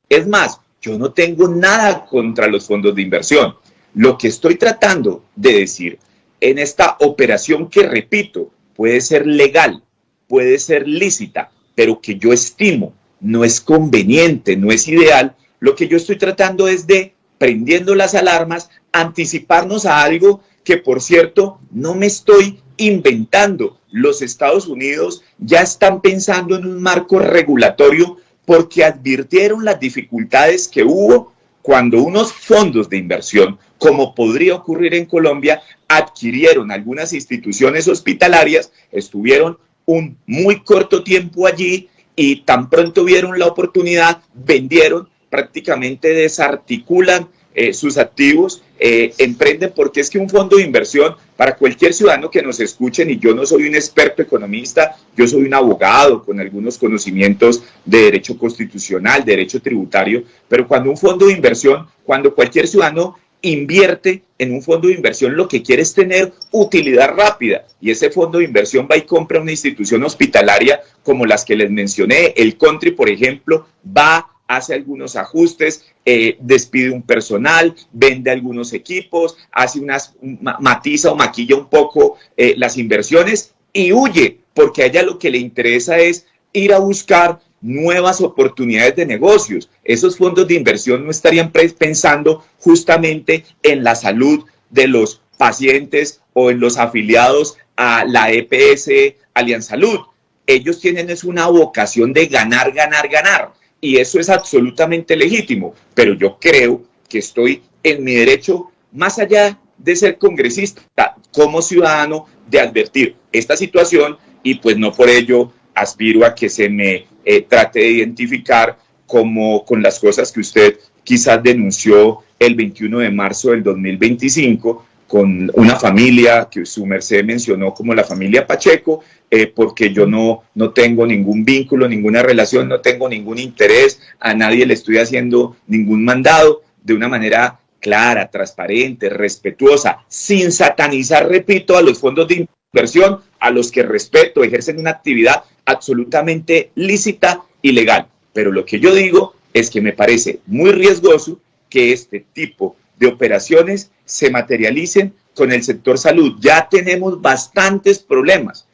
Es más, yo no tengo nada contra los fondos de inversión. Lo que estoy tratando de decir en esta operación que, repito, puede ser legal, puede ser lícita, pero que yo estimo no es conveniente, no es ideal, lo que yo estoy tratando es de, prendiendo las alarmas, anticiparnos a algo que, por cierto, no me estoy inventando. Los Estados Unidos ya están pensando en un marco regulatorio porque advirtieron las dificultades que hubo cuando unos fondos de inversión, como podría ocurrir en Colombia, adquirieron algunas instituciones hospitalarias, estuvieron un muy corto tiempo allí y tan pronto vieron la oportunidad, vendieron, prácticamente desarticulan sus activos, emprenden, porque es que un fondo de inversión, para cualquier ciudadano que nos escuchen, y yo no soy un experto economista, yo soy un abogado con algunos conocimientos de derecho constitucional, de derecho tributario, pero cuando un fondo de inversión, cuando cualquier ciudadano invierte en un fondo de inversión, lo que quiere es tener utilidad rápida, y ese fondo de inversión va y compra una institución hospitalaria como las que les mencioné. El Country, por ejemplo, hace algunos ajustes, despide un personal, vende algunos equipos, hace matiza o maquilla un poco las inversiones y huye, porque a ella lo que le interesa es ir a buscar nuevas oportunidades de negocios. Esos fondos de inversión no estarían pensando justamente en la salud de los pacientes o en los afiliados a la EPS Alianza Salud. Ellos tienen una vocación de ganar, ganar, ganar. Y eso es absolutamente legítimo, pero yo creo que estoy en mi derecho, más allá de ser congresista, como ciudadano, de advertir esta situación, y pues no por ello aspiro a que se me trate de identificar como con las cosas que usted quizás denunció el 21 de marzo del 2025, con una familia que su merced mencionó como la familia Pacheco, porque yo no tengo ningún vínculo, ninguna relación, no tengo ningún interés, a nadie le estoy haciendo ningún mandado, de una manera clara, transparente, respetuosa, sin satanizar, repito, a los fondos de inversión, a los que respeto, ejercen una actividad absolutamente lícita y legal. Pero lo que yo digo es que me parece muy riesgoso que este tipo de operaciones se materialicen con el sector salud. Ya tenemos bastantes problemas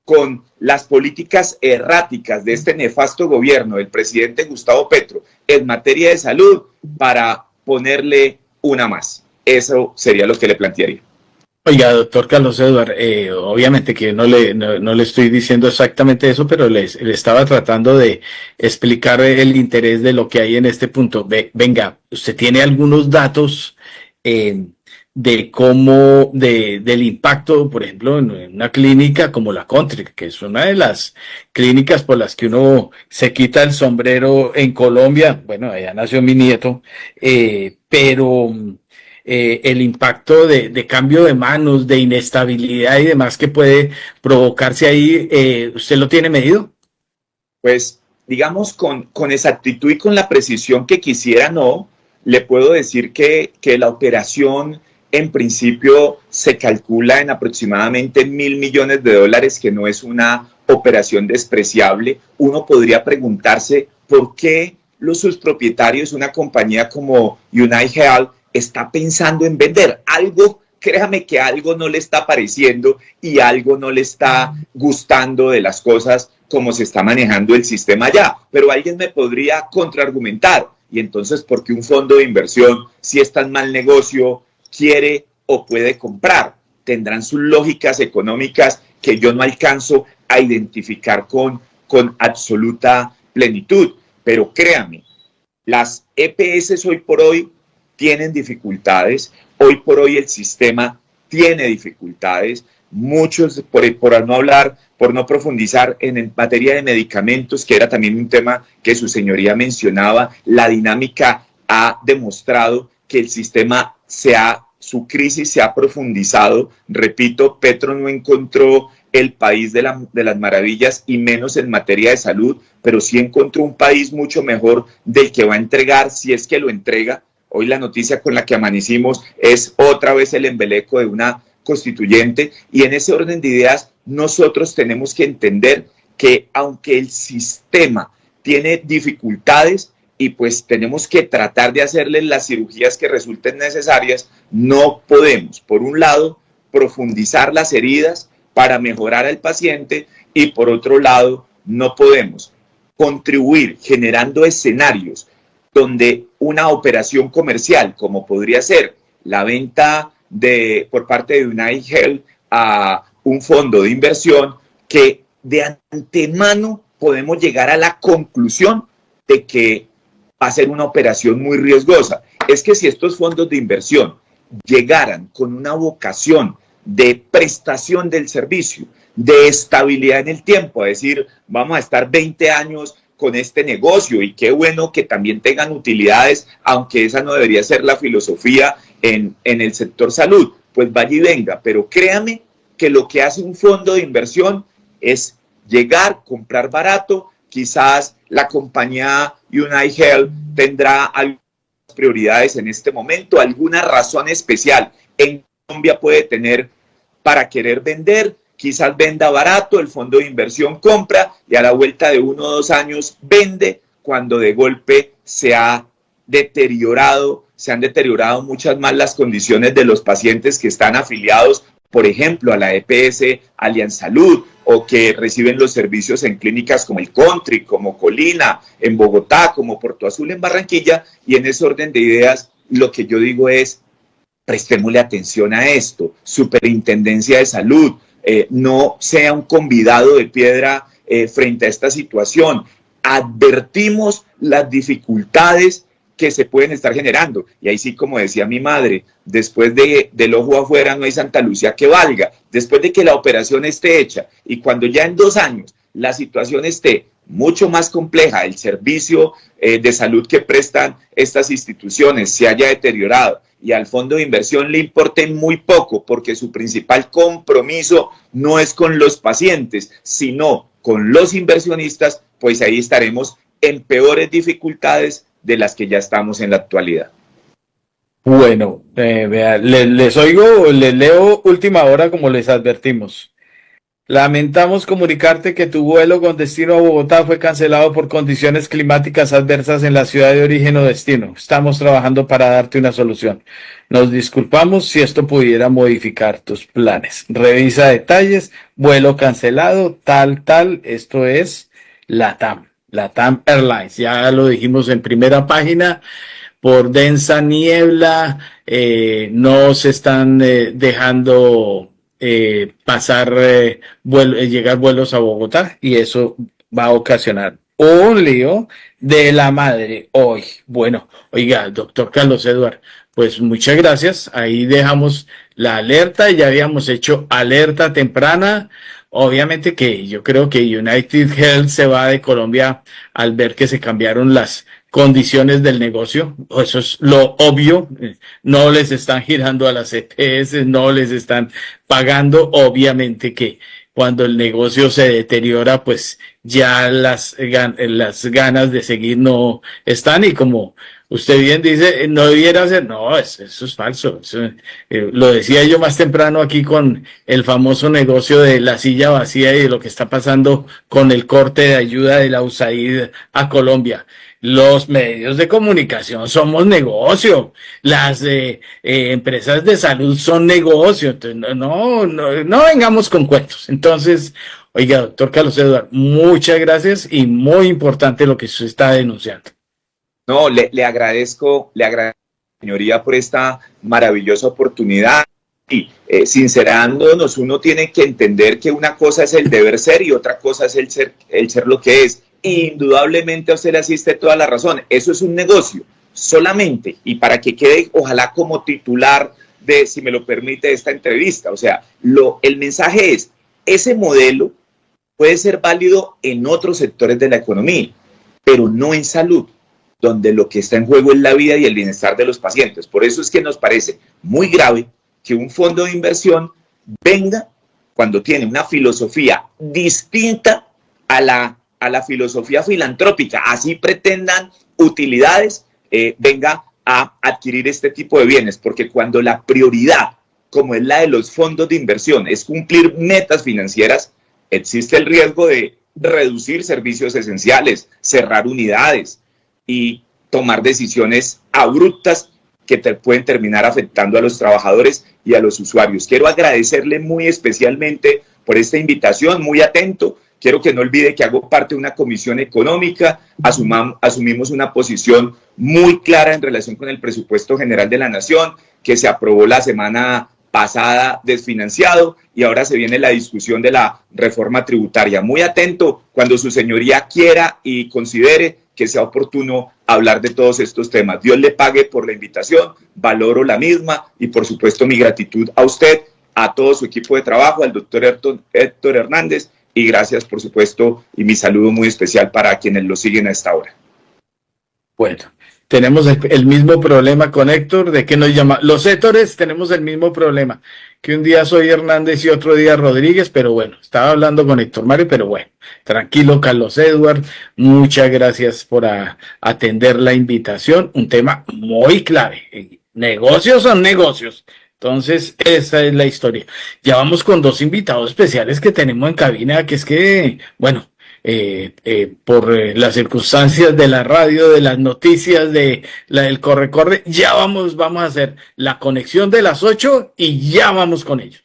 con las políticas erráticas de este nefasto gobierno del presidente Gustavo Petro en materia de salud, para ponerle una más. Eso sería lo que le plantearía. Oiga, doctor Carlos Eduardo, obviamente que no le estoy diciendo exactamente eso, pero le estaba tratando de explicar el interés de lo que hay en este punto. Venga, usted tiene algunos datos de cómo, del impacto, por ejemplo, en una clínica como la Country, que es una de las clínicas por las que uno se quita el sombrero en Colombia. Bueno, allá nació mi nieto, pero el impacto de cambio de manos, de inestabilidad y demás que puede provocarse ahí, ¿usted lo tiene medido? Pues, digamos, con exactitud y con la precisión que quisiera, no, le puedo decir que la operación en principio se calcula en aproximadamente $1.000 millones, que no es una operación despreciable. Uno podría preguntarse por qué sus propietarios, una compañía como United Health, está pensando en vender algo. Créame que algo no le está pareciendo y algo no le está gustando de las cosas como se está manejando el sistema allá. Pero alguien me podría contraargumentar, y entonces, ¿por qué un fondo de inversión, si es tan mal negocio, quiere o puede comprar? Tendrán sus lógicas económicas que yo no alcanzo a identificar con absoluta plenitud. Pero créame, las EPS hoy por hoy tienen dificultades, hoy por hoy el sistema tiene dificultades, muchos, por no hablar, por no profundizar en materia de medicamentos, que era también un tema que su señoría mencionaba, la dinámica ha demostrado que el sistema su crisis se ha profundizado. Repito, Petro no encontró el país de las maravillas y menos en materia de salud, pero sí encontró un país mucho mejor del que va a entregar, si es que lo entrega. Hoy la noticia con la que amanecimos es otra vez el embeleco de una constituyente, y en ese orden de ideas nosotros tenemos que entender que aunque el sistema tiene dificultades y pues tenemos que tratar de hacerle las cirugías que resulten necesarias, no podemos, por un lado, profundizar las heridas para mejorar al paciente, y por otro lado, no podemos contribuir generando escenarios donde una operación comercial, como podría ser la venta por parte de United Health a un fondo de inversión, que de antemano podemos llegar a la conclusión de que va a ser una operación muy riesgosa. Es que si estos fondos de inversión llegaran con una vocación de prestación del servicio, de estabilidad en el tiempo, a decir, vamos a estar 20 años con este negocio y qué bueno que también tengan utilidades, aunque esa no debería ser la filosofía en el sector salud, pues vaya y venga. Pero créame que lo que hace un fondo de inversión es llegar, comprar barato. Quizás la compañía United Health tendrá algunas prioridades en este momento, alguna razón especial en Colombia puede tener para querer vender. Quizás venda barato, el fondo de inversión compra y a la vuelta de 1 o 2 años vende, cuando de golpe se han deteriorado muchas más las condiciones de los pacientes que están afiliados, por ejemplo, a la EPS Allianz Salud, o que reciben los servicios en clínicas como el Country, como Colina, en Bogotá, como Puerto Azul, en Barranquilla. Y en ese orden de ideas, lo que yo digo es, prestémosle atención a esto. Superintendencia de Salud, no sea un convidado de piedra frente a esta situación. Advertimos las dificultades que se pueden estar generando. Y ahí sí, como decía mi madre, después del ojo afuera no hay Santa Lucía que valga. Después de que la operación esté hecha y cuando ya en 2 años la situación esté mucho más compleja, el servicio de salud que prestan estas instituciones se haya deteriorado y al fondo de inversión le importe muy poco, porque su principal compromiso no es con los pacientes, sino con los inversionistas, pues ahí estaremos en peores dificultades de las que ya estamos en la actualidad. Bueno, vea, les oigo, les leo última hora como les advertimos. Lamentamos comunicarte que tu vuelo con destino a Bogotá fue cancelado por condiciones climáticas adversas en la ciudad de origen o destino. Estamos trabajando para darte una solución. Nos disculpamos si esto pudiera modificar tus planes. Revisa detalles, vuelo cancelado, tal. Esto es LATAM Airlines. Ya lo dijimos en primera página. Por densa niebla, no se están dejando llegar vuelos a Bogotá, y eso va a ocasionar un lío de la madre hoy. Bueno, oiga, doctor Carlos Eduardo, pues muchas gracias. Ahí dejamos la alerta, ya habíamos hecho alerta temprana. Obviamente que yo creo que United Health se va de Colombia al ver que se cambiaron las condiciones del negocio. Eso es lo obvio. No les están girando a las EPS, no les están pagando. Obviamente que cuando el negocio se deteriora, pues ya las ganas de seguir no están, y como usted bien dice, no debiera ser, no, eso es falso. Lo decía yo más temprano aquí con el famoso negocio de la silla vacía y de lo que está pasando con el corte de ayuda de la USAID a Colombia. Los medios de comunicación somos negocio, las empresas de salud son negocio. Entonces, no vengamos con cuentos. Entonces, Oiga, doctor Carlos Eduardo, muchas gracias y muy importante lo que usted está denunciando. No, le agradezco, señoría, por esta maravillosa oportunidad. Y sincerándonos, uno tiene que entender que una cosa es el deber ser y otra cosa es el ser lo que es. Indudablemente a usted le asiste toda la razón. Eso es un negocio solamente, y para que quede ojalá como titular de, si me lo permite, esta entrevista. O sea, el mensaje es, ese modelo puede ser válido en otros sectores de la economía, pero no en salud, donde lo que está en juego es la vida y el bienestar de los pacientes. Por eso es que nos parece muy grave que un fondo de inversión venga cuando tiene una filosofía distinta a la filosofía filantrópica, así pretendan utilidades, venga a adquirir este tipo de bienes, porque cuando la prioridad, como es la de los fondos de inversión, es cumplir metas financieras, existe el riesgo de reducir servicios esenciales, cerrar unidades y tomar decisiones abruptas que pueden terminar afectando a los trabajadores y a los usuarios. Quiero agradecerle muy especialmente por esta invitación, muy atento. Quiero que no olvide que hago parte de una comisión económica, asumimos una posición muy clara en relación con el presupuesto general de la Nación, que se aprobó la semana pasada desfinanciado, y ahora se viene la discusión de la reforma tributaria. Muy atento cuando su señoría quiera y considere que sea oportuno hablar de todos estos temas. Dios le pague por la invitación, valoro la misma y por supuesto mi gratitud a usted, a todo su equipo de trabajo, al doctor Héctor Hernández, y gracias por supuesto y mi saludo muy especial para quienes lo siguen a esta hora. Bueno, tenemos el mismo problema con Héctor, ¿de qué nos llama? Los Héctores tenemos el mismo problema, que un día soy Hernández y otro día Rodríguez, pero bueno, estaba hablando con Héctor Mario, pero bueno, tranquilo Carlos Eduardo, muchas gracias por atender la invitación, un tema muy clave, negocios son negocios. Entonces, esa es la historia. Ya vamos con dos invitados especiales que tenemos en cabina, que es que, bueno, por las circunstancias de la radio, de las noticias, del corre-corre, ya vamos a hacer la conexión de las 8 y ya vamos con ellos.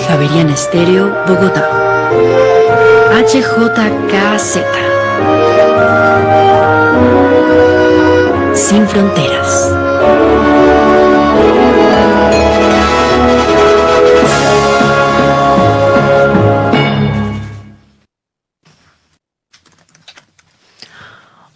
Javeriana Estéreo, Bogotá. HJKZ. Sin fronteras.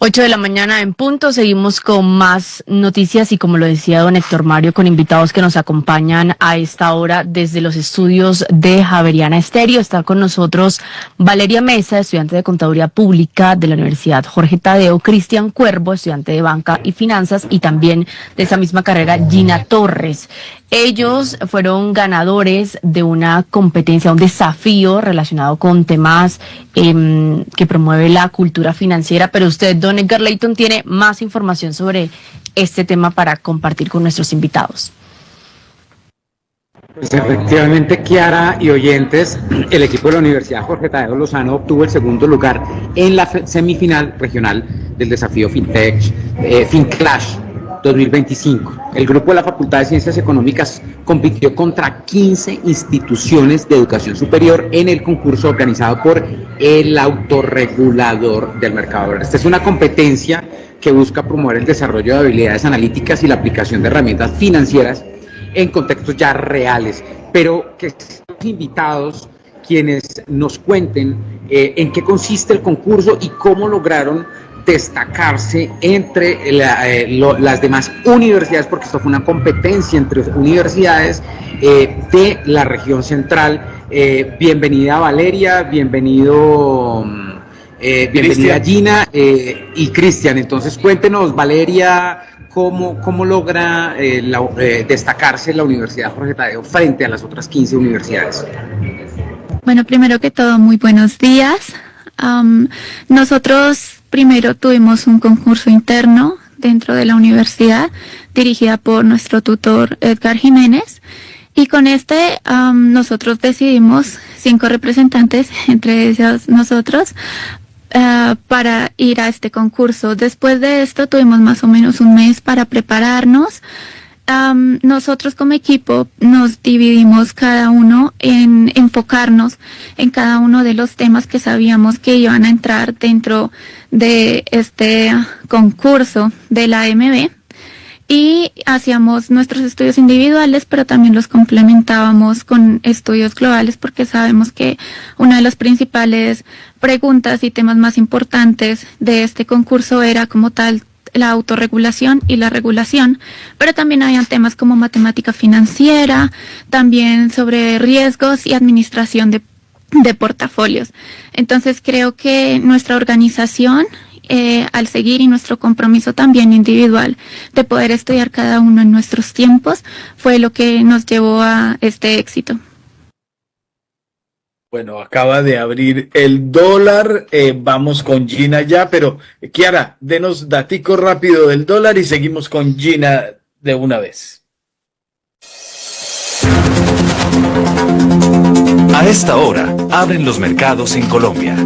Ocho de la mañana en punto, seguimos con más noticias y como lo decía don Héctor Mario, con invitados que nos acompañan a esta hora desde los estudios de Javeriana Estéreo. Está con nosotros Valeria Mesa, estudiante de Contaduría Pública de la Universidad Jorge Tadeo, Cristian Cuervo, estudiante de Banca y Finanzas, y también de esa misma carrera Gina Torres. Ellos fueron ganadores de una competencia, un desafío relacionado con temas que promueve la cultura financiera, pero usted, don Edgar Layton, tiene más información sobre este tema para compartir con nuestros invitados. Pues efectivamente, Kiara y oyentes, el equipo de la Universidad Jorge Tadeo Lozano obtuvo el segundo lugar en la semifinal regional del desafío FinTech, FinClash 2025. El grupo de la Facultad de Ciencias Económicas compitió contra 15 instituciones de educación superior en el concurso organizado por el autorregulador del mercado. Esta es una competencia que busca promover el desarrollo de habilidades analíticas y la aplicación de herramientas financieras en contextos ya reales, pero que estamos invitados quienes nos cuenten en qué consiste el concurso y cómo lograron destacarse entre las demás universidades, porque esto fue una competencia entre universidades de la región central. Bienvenida Valeria, bienvenida Gina y Cristian. Entonces cuéntenos, Valeria, cómo logra destacarse la Universidad Jorge Tadeo frente a las otras 15 universidades. Bueno, primero que todo, muy buenos días. Nosotros primero tuvimos un concurso interno dentro de la universidad dirigida por nuestro tutor Edgar Jiménez, y con nosotros decidimos 5 representantes, entre ellos nosotros, para ir a este concurso. Después de esto tuvimos más o menos un mes para prepararnos. Nosotros como equipo nos dividimos cada uno en enfocarnos en cada uno de los temas que sabíamos que iban a entrar dentro de este concurso de la AMB, y hacíamos nuestros estudios individuales, pero también los complementábamos con estudios globales, porque sabemos que una de las principales preguntas y temas más importantes de este concurso era como tal la autorregulación y la regulación, pero también habían temas como matemática financiera, también sobre riesgos y administración de portafolios. Entonces creo que nuestra organización, al seguir, y nuestro compromiso también individual de poder estudiar cada uno en nuestros tiempos, fue lo que nos llevó a este éxito. Bueno, acaba de abrir el dólar, vamos con Gina ya, pero Kiara, denos datico rápido del dólar y seguimos con Gina de una vez. A esta hora, abren los mercados en Colombia.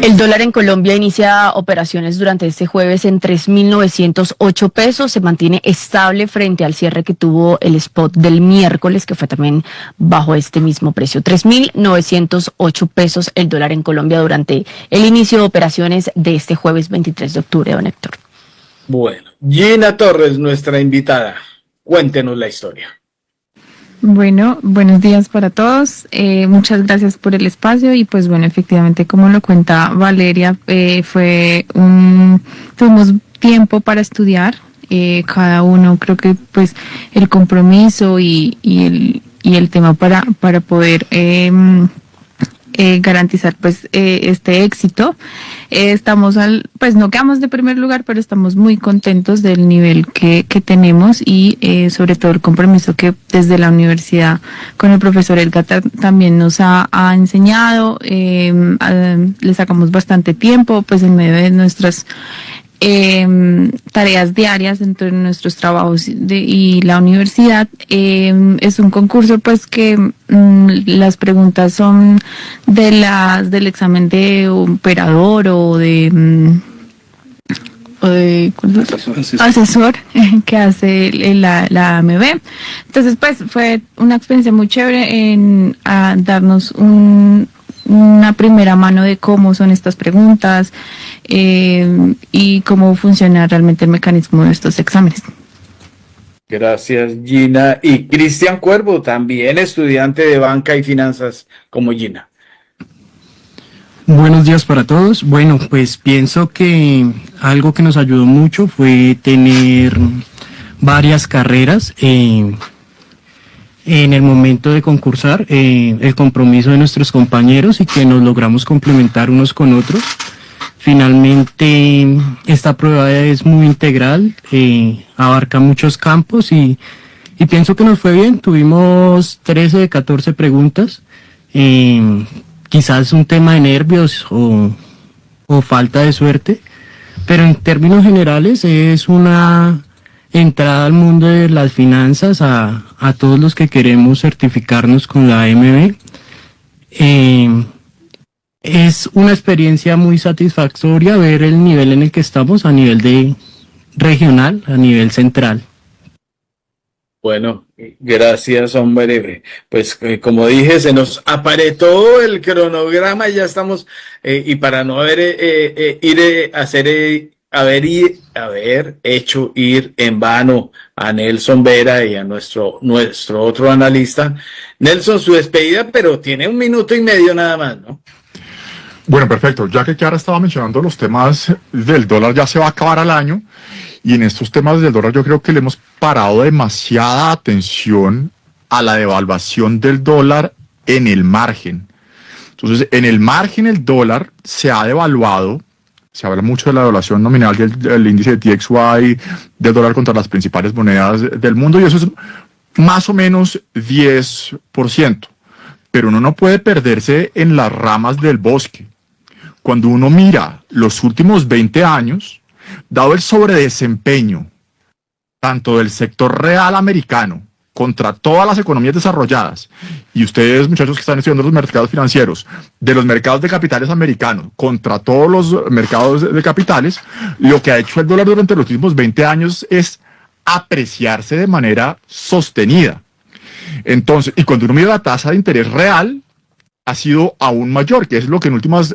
El dólar en Colombia inicia operaciones durante este jueves en 3.908 pesos. Se mantiene estable frente al cierre que tuvo el spot del miércoles, que fue también bajo este mismo precio. 3.908 pesos el dólar en Colombia durante el inicio de operaciones de este jueves 23 de octubre, don Héctor. Bueno, Gina Torres, nuestra invitada. Cuéntenos la historia. Bueno, buenos días para todos. Muchas gracias por el espacio y pues bueno, efectivamente, como lo cuenta Valeria, tuvimos tiempo para estudiar. Cada uno, creo que pues el compromiso y el tema para poder garantizar pues este éxito. Pues no quedamos de primer lugar, pero estamos muy contentos del nivel que tenemos y sobre todo el compromiso que desde la universidad con el profesor Edgar también nos ha enseñado. Le sacamos bastante tiempo pues en medio de nuestras tareas diarias dentro de nuestros trabajos y la universidad. Es un concurso pues que las preguntas son del examen de operador o de asesor que hace la AMB. Entonces pues fue una experiencia muy chévere en darnos una primera mano de cómo son estas preguntas y cómo funciona realmente el mecanismo de estos exámenes. Gracias, Gina. Y Cristian Cuervo, también estudiante de banca y finanzas como Gina. Buenos días para todos. Bueno, pues pienso que algo que nos ayudó mucho fue tener varias carreras en el momento de concursar, el compromiso de nuestros compañeros y que nos logramos complementar unos con otros. Finalmente, esta prueba es muy integral, abarca muchos campos y pienso que nos fue bien. Tuvimos 13 de 14 preguntas. Quizás un tema de nervios o falta de suerte, pero en términos generales es una entrada al mundo de las finanzas a todos los que queremos certificarnos con la AMB. Es una experiencia muy satisfactoria ver el nivel en el que estamos a nivel de regional, a nivel central. Bueno, gracias, hombre. Pues como dije, se nos apretó el cronograma y ya estamos, y para no haber hecho ir en vano a Nelson Vera y a nuestro otro analista. Nelson, su despedida, pero tiene 1 minuto y medio nada más, ¿no? Bueno, perfecto. Ya que Kiara estaba mencionando los temas del dólar, ya se va a acabar el año. Y en estos temas del dólar yo creo que le hemos parado demasiada atención a la devaluación del dólar en el margen. Entonces, en el margen el dólar se ha devaluado. Se habla mucho de la devaluación nominal del índice de TXY, del dólar contra las principales monedas del mundo, y eso es más o menos 10%. Pero uno no puede perderse en las ramas del bosque. Cuando uno mira los últimos 20 años, dado el sobredesempeño tanto del sector real americano contra todas las economías desarrolladas, y ustedes, muchachos que están estudiando los mercados financieros, de los mercados de capitales americanos contra todos los mercados de capitales, lo que ha hecho el dólar durante los últimos 20 años es apreciarse de manera sostenida. Entonces, y cuando uno mira la tasa de interés real, ha sido aún mayor, que es lo que en últimas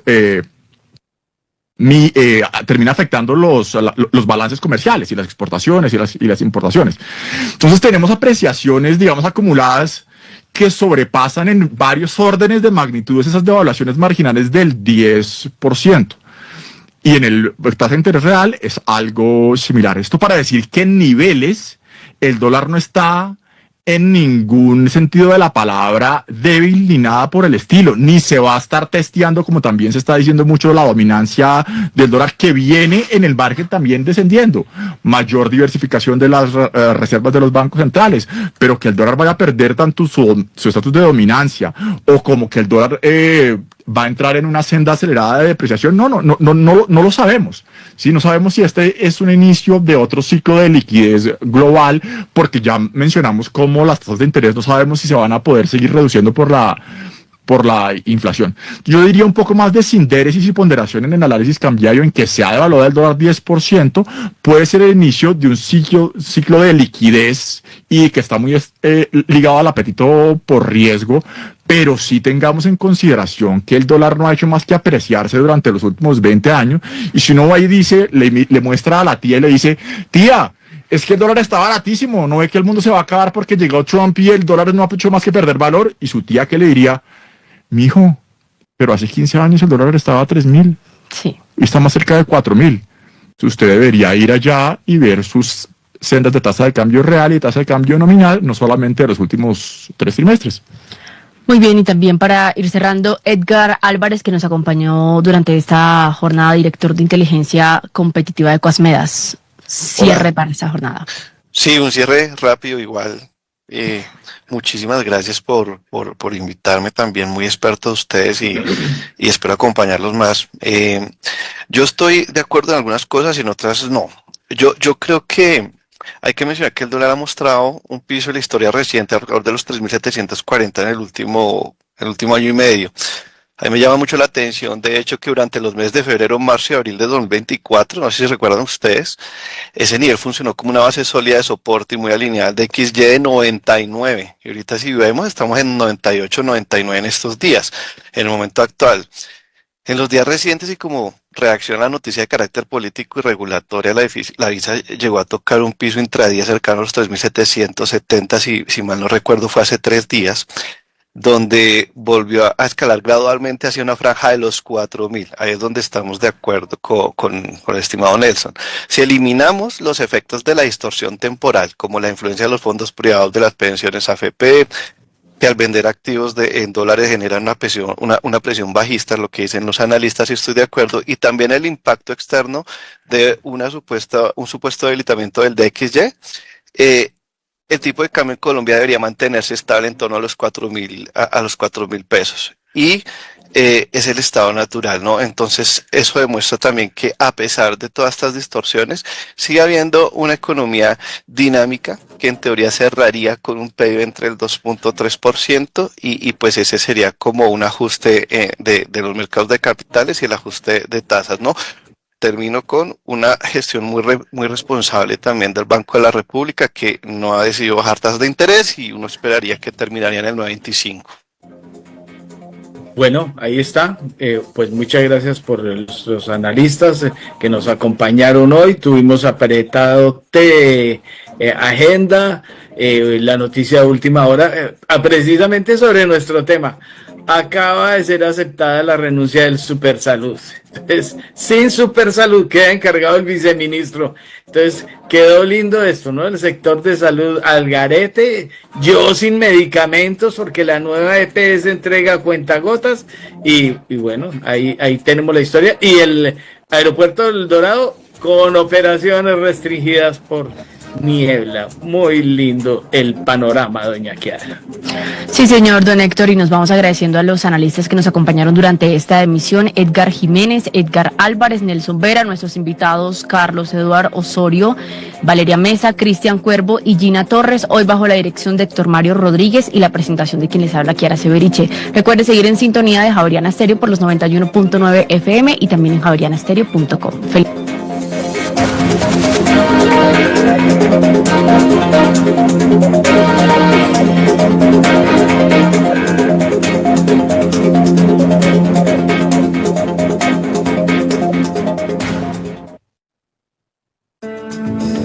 termina afectando los balances comerciales y las exportaciones y las importaciones. Entonces tenemos apreciaciones, digamos, acumuladas que sobrepasan en varios órdenes de magnitudes esas devaluaciones marginales del 10%. Y en el tasa de interés real es algo similar. Esto para decir que en niveles el dólar no está en ningún sentido de la palabra débil ni nada por el estilo, ni se va a estar testeando, como también se está diciendo mucho, la dominancia del dólar, que viene en el margen también descendiendo, mayor diversificación de las reservas de los bancos centrales, pero que el dólar vaya a perder tanto su estatus de dominancia, o como que el dólar va a entrar en una senda acelerada de depreciación, no lo sabemos. Sí, no sabemos si este es un inicio de otro ciclo de liquidez global, porque ya mencionamos cómo las tasas de interés no sabemos si se van a poder seguir reduciendo por la inflación. Yo diría un poco más de sindéresis y ponderación en el análisis cambiario, en que se ha devaluado el dólar 10%, puede ser el inicio de un ciclo de liquidez y que está muy ligado al apetito por riesgo, pero sí tengamos en consideración que el dólar no ha hecho más que apreciarse durante los últimos 20 años, y si uno va y dice, le muestra a la tía y le dice, tía, es que el dólar está baratísimo, no ve que el mundo se va a acabar porque llegó Trump y el dólar no ha hecho más que perder valor, y su tía, ¿qué le diría? Mijo, pero hace 15 años el dólar estaba a 3.000. Sí. Y está más cerca de 4.000. Usted debería ir allá y ver sus sendas de tasa de cambio real y tasa de cambio nominal, no solamente de los últimos 3 trimestres. Muy bien, y también para ir cerrando, Edgar Álvarez, que nos acompañó durante esta jornada, director de inteligencia competitiva de Coasmedas. Cierre para esta jornada. Sí, un cierre rápido igual. Muchísimas gracias por invitarme también, muy expertos ustedes, y espero acompañarlos más. Yo estoy de acuerdo en algunas cosas y en otras no. Yo creo que hay que mencionar que el dólar ha mostrado un piso en la historia reciente alrededor de los 3.740 en el último año y medio. A mí me llama mucho la atención, de hecho, que durante los meses de febrero, marzo y abril de 2024, no sé si recuerdan ustedes, ese nivel funcionó como una base sólida de soporte y muy alineada de XY de 99. Y ahorita, si vemos, estamos en 98, 99 en estos días, en el momento actual. En los días recientes, y como reacción a la noticia de carácter político y regulatoria, la divisa llegó a tocar un piso intradía cercano a los 3.770, si mal no recuerdo, fue hace 3 días, donde volvió a escalar gradualmente hacia una franja de los 4.000. Ahí es donde estamos de acuerdo con el estimado Nelson. Si eliminamos los efectos de la distorsión temporal, como la influencia de los fondos privados de las pensiones AFP, que al vender activos en dólares generan una presión bajista, lo que dicen los analistas, y estoy de acuerdo, y también el impacto externo de un supuesto debilitamiento del DXY, el tipo de cambio en Colombia debería mantenerse estable en torno a los 4.000 pesos. Y es el estado natural, ¿no? Entonces, eso demuestra también que, a pesar de todas estas distorsiones, sigue habiendo una economía dinámica que en teoría cerraría con un PIB entre el 2.3%, y pues ese sería como un ajuste de los mercados de capitales y el ajuste de tasas, ¿no? Termino con una gestión muy responsable también del Banco de la República, que no ha decidido bajar tasas de interés, y uno esperaría que terminaría en el 9.25. Bueno, ahí está. Pues muchas gracias por los analistas que nos acompañaron hoy. Tuvimos apretado agenda, la noticia de última hora, precisamente sobre nuestro tema. Acaba de ser aceptada la renuncia del Supersalud. Entonces, sin Supersalud queda encargado el viceministro. Entonces, quedó lindo esto, ¿no? El sector de salud al garete, yo sin medicamentos, porque la nueva EPS entrega a cuentagotas, y bueno, ahí tenemos la historia. Y el aeropuerto del Dorado con operaciones restringidas por niebla. Muy lindo el panorama, doña Kiara. Sí, señor don Héctor, y nos vamos agradeciendo a los analistas que nos acompañaron durante esta emisión: Edgar Jiménez, Edgar Álvarez, Nelson Vera, nuestros invitados Carlos Eduardo Osorio, Valeria Mesa, Cristian Cuervo y Gina Torres, hoy bajo la dirección de Héctor Mario Rodríguez y la presentación de quien les habla, Kiara Severiche. Recuerde seguir en sintonía de Javeriana Estéreo por los 91.9 FM y también en javerianastereo.com. Feliz